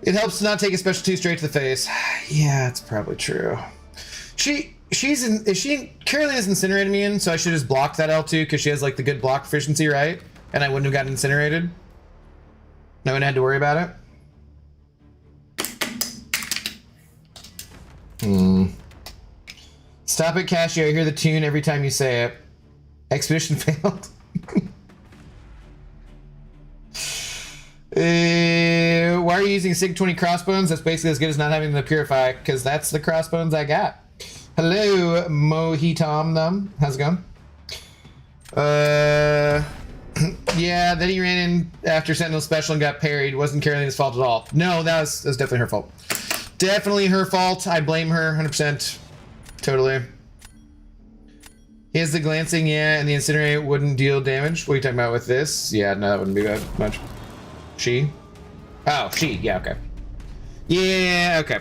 It helps to not take a special 2 straight to the face. Yeah, it's probably true. Carolina's Incinerate Immune, so I should just block that L2 because she has like the good block efficiency, right? And I wouldn't have gotten incinerated. I wouldn't have had to worry about it. Stop it, Casio. I hear the tune every time you say it. Expedition failed. Why are you using SIG 20 crossbones? That's basically as good as not having the Purify, because that's the crossbones I got. Hello, Mohitom. How's it going? Yeah, then he ran in after Sentinel Special and got parried. Wasn't Carolina's fault at all. No, that was definitely her fault. Definitely her fault. I blame her 100%. Totally. He has the glancing, yeah, and the incinerate wouldn't deal damage. What are you talking about with this? Yeah, no, that wouldn't be that much. She? Oh, she. Yeah, okay. Yeah, okay.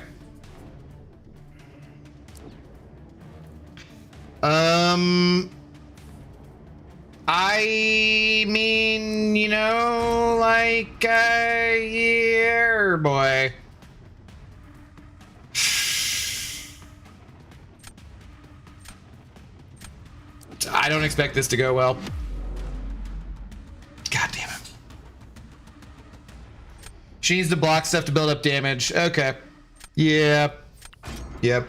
I mean, you know, like, yeah, boy. I don't expect this to go well. God damn it. She needs to block stuff to build up damage. Okay. Yeah. Yep.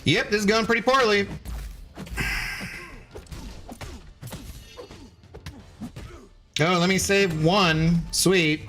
Yep, this is going pretty poorly. Oh, let me save one. Sweet.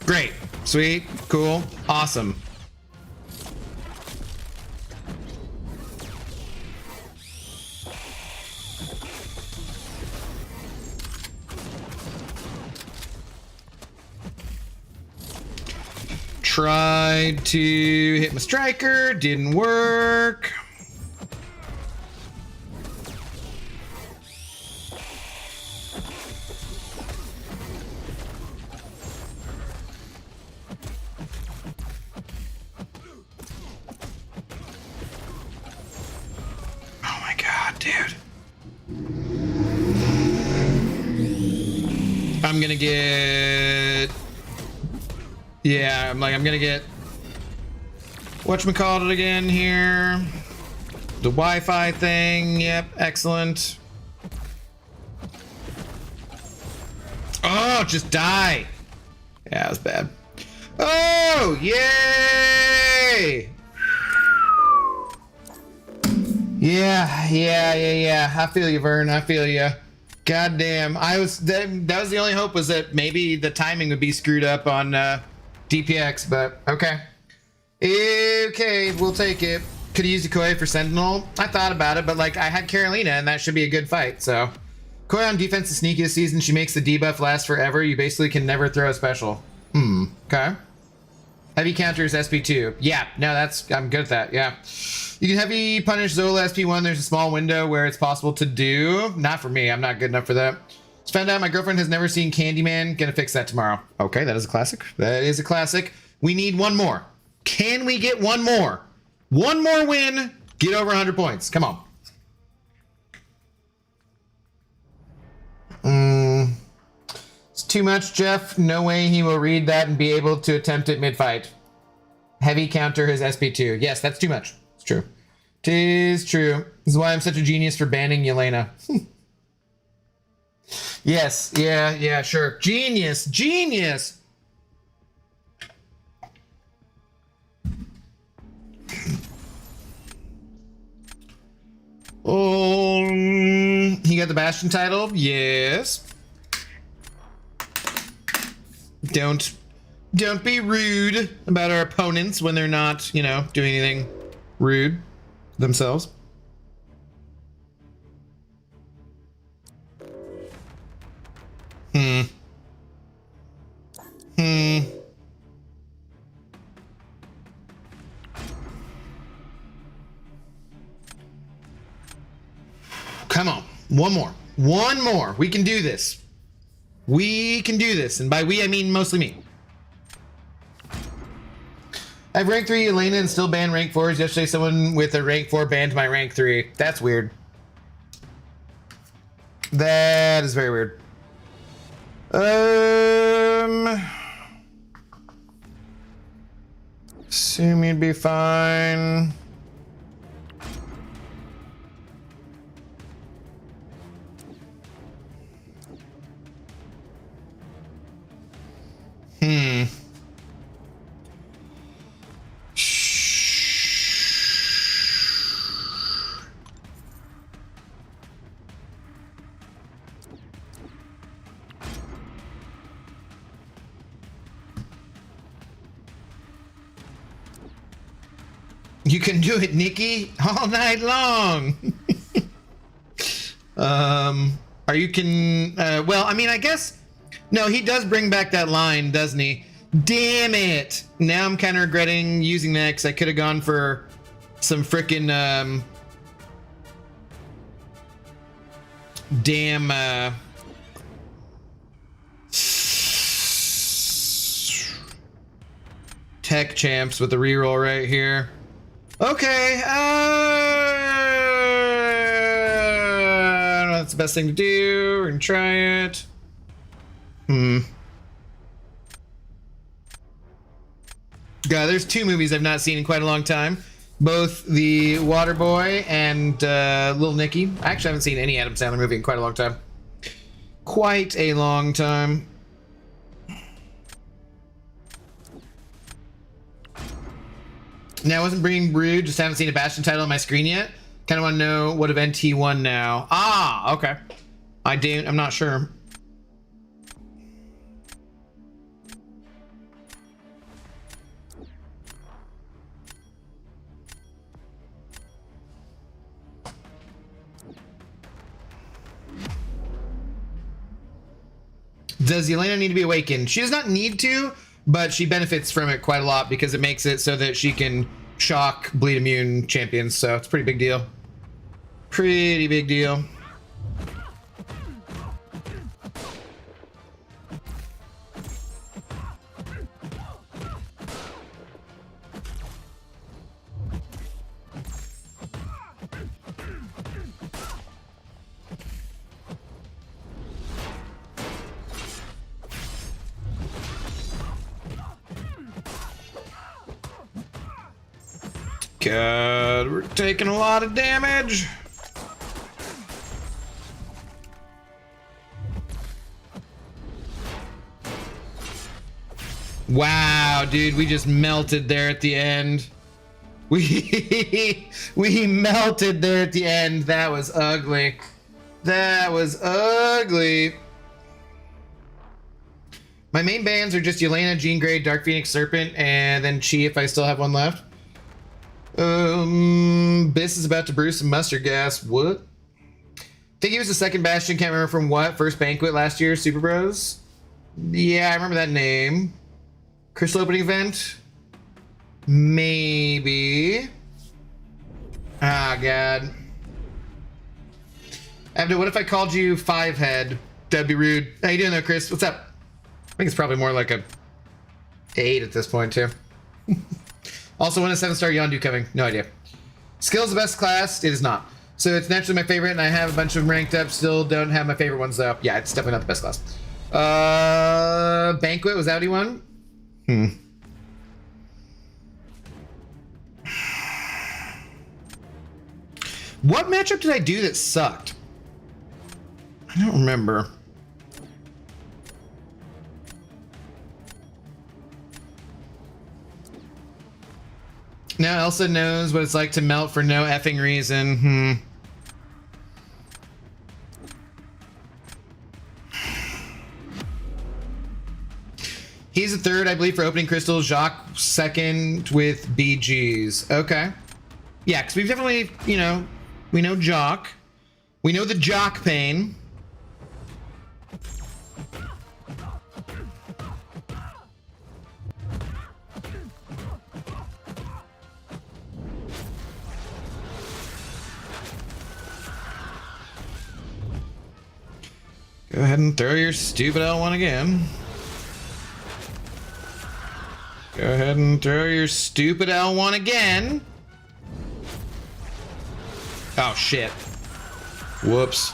Great. Sweet. Cool. Awesome. Tried to hit my striker. Didn't work. I'm gonna get... Yeah, I'm gonna get... Whatchamacallit again here? The Wi-Fi thing, yep, excellent. Oh, just die! Yeah, that was bad. Oh, yay! Yeah. I feel you, Vern, I feel you. God damn, that was the only hope, was that maybe the timing would be screwed up on DPX, but okay. Okay, we'll take it. Could have used a Koi for Sentinel. I thought about it, but like I had Carolina and that should be a good fight, so. Koi on defense is sneaky this season. She makes the debuff last forever. You basically can never throw a special. Okay. Heavy counter is SP2. Yeah, no, I'm good at that, yeah. You can heavy punish Zola SP1. There's a small window where it's possible to do. Not for me, I'm not good enough for that. Just found out my girlfriend has never seen Candyman. Gonna fix that tomorrow. Okay, that is a classic. That is a classic. We need one more. Can we get one more? One more win, get over 100 points. Come on. It's too much, Jeff. No way he will read that and be able to attempt it mid-fight. Heavy counter his SP2. Yes, that's too much. It's true. 'Tis true. This is why I'm such a genius for banning Yelena. Yes, yeah, sure. Genius. Oh, he got the Bastion title? Yes. Don't be rude about our opponents when they're not, you know, doing anything rude themselves. Come on. One more. One more. We can do this. We can do this. And by we, I mean mostly me. I have rank 3 Elena and still banned rank 4s. Yesterday, someone with a rank 4 banned my rank 3. That's weird. That is very weird. Assume you'd be fine. You can do it, Nikki, all night long. Are you can, well, I mean, I guess, no, he does bring back that line, doesn't he? Damn it. Now I'm kind of regretting using that because I could have gone for some frickin' damn tech champs with the reroll right here. Okay, I don't know if that's the best thing to do. We're gonna try it. God, there's 2 movies I've not seen in quite a long time. Both The Waterboy and Little Nicky. I actually haven't seen any Adam Sandler movie in quite a long time. Quite a long time. Now, I wasn't bringing Brood, just haven't seen a Bastion title on my screen yet. Kind of want to know what event he won now. Ah, okay. I'm not sure. Does Yelena need to be awakened? She does not need to, but she benefits from it quite a lot because it makes it so that she can shock bleed immune champions, so it's a pretty big deal. Pretty big deal. God, we're taking a lot of damage. Wow, dude, we just melted there at the end. We melted there at the end. That was ugly. That was ugly. My main bans are just Yelena, Jean Grey, Dark Phoenix, Serpent, and then Chi if I still have one left. Biss is about to brew some mustard gas. What? I think he was the second Bastion. Can't remember from what. First Banquet last year. Super Bros. Yeah, I remember that name. Crystal opening event. Maybe. Ah, God. Abdo, what if I called you Five Head? That'd be rude. How you doing though, Chris? What's up? I think it's probably more like a 8 at this point too. Also, when is 7-star Yondu coming? No idea. Skill's the best class? It is not. So it's naturally my favorite, and I have a bunch of them ranked up. Still don't have my favorite ones though. Yeah, it's definitely not the best class. Banquet, was that what he won? What matchup did I do that sucked? I don't remember. Now Elsa knows what it's like to melt for no effing reason. He's the third, I believe, for opening crystals. Jacques second with BGs. Okay. Yeah, because we've definitely, you know, we know Jock. We know the Jock pain. Go ahead and throw your stupid L1 again. Go ahead and throw your stupid L1 again. Oh, shit. Whoops.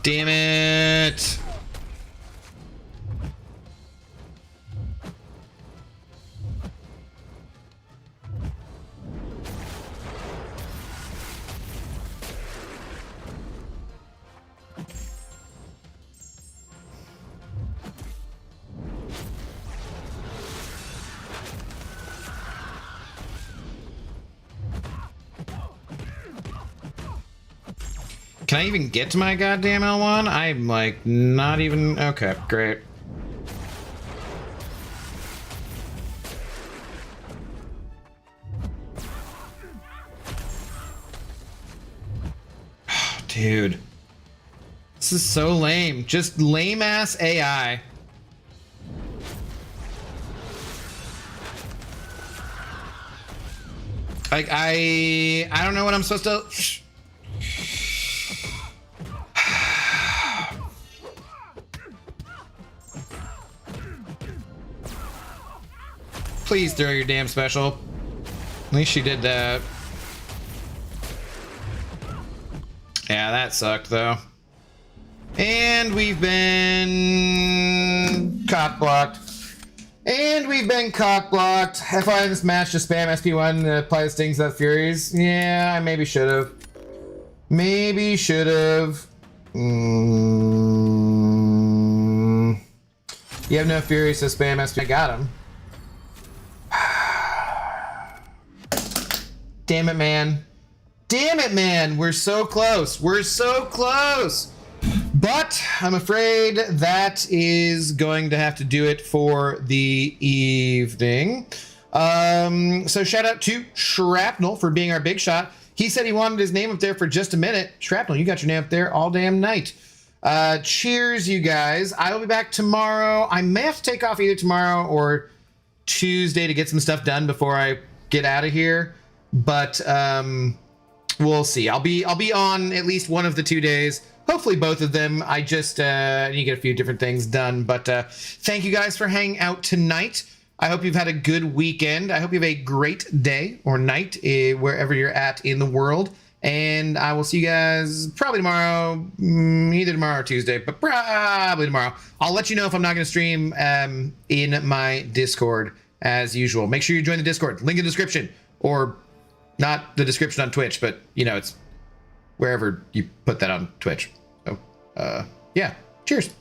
Damn it. Can I even get to my goddamn L1? I'm like not even... Okay, great. Dude. This is so lame. Just lame ass AI. Like I don't know what I'm supposed to... Please throw your damn special. At least she did that. Yeah, that sucked though. And we've been cock-blocked. And we've been cock-blocked. If I hadn't smashed to spam SP1 to apply the stings of Furies, yeah, I maybe should have. Maybe should have. You have no Furies to spam SP. I got him. Damn it, man. Damn it, man. We're so close. We're so close. But I'm afraid that is going to have to do it for the evening. So shout out to Shrapnel for being our big shot. He said he wanted his name up there for just a minute. Shrapnel, you got your name up there all damn night. Cheers, you guys. I will be back tomorrow. I may have to take off either tomorrow or Tuesday to get some stuff done before I get out of here. But we'll see. I'll be on at least one of the 2 days. Hopefully both of them. I just need to get a few different things done. But thank you guys for hanging out tonight. I hope you've had a good weekend. I hope you have a great day or night wherever you're at in the world. And I will see you guys probably tomorrow, either tomorrow or Tuesday, but probably tomorrow. I'll let you know if I'm not going to stream in my Discord as usual. Make sure you join the Discord. Link in the description, or not the description on Twitch, but you know, it's wherever you put that on Twitch. So, yeah, cheers.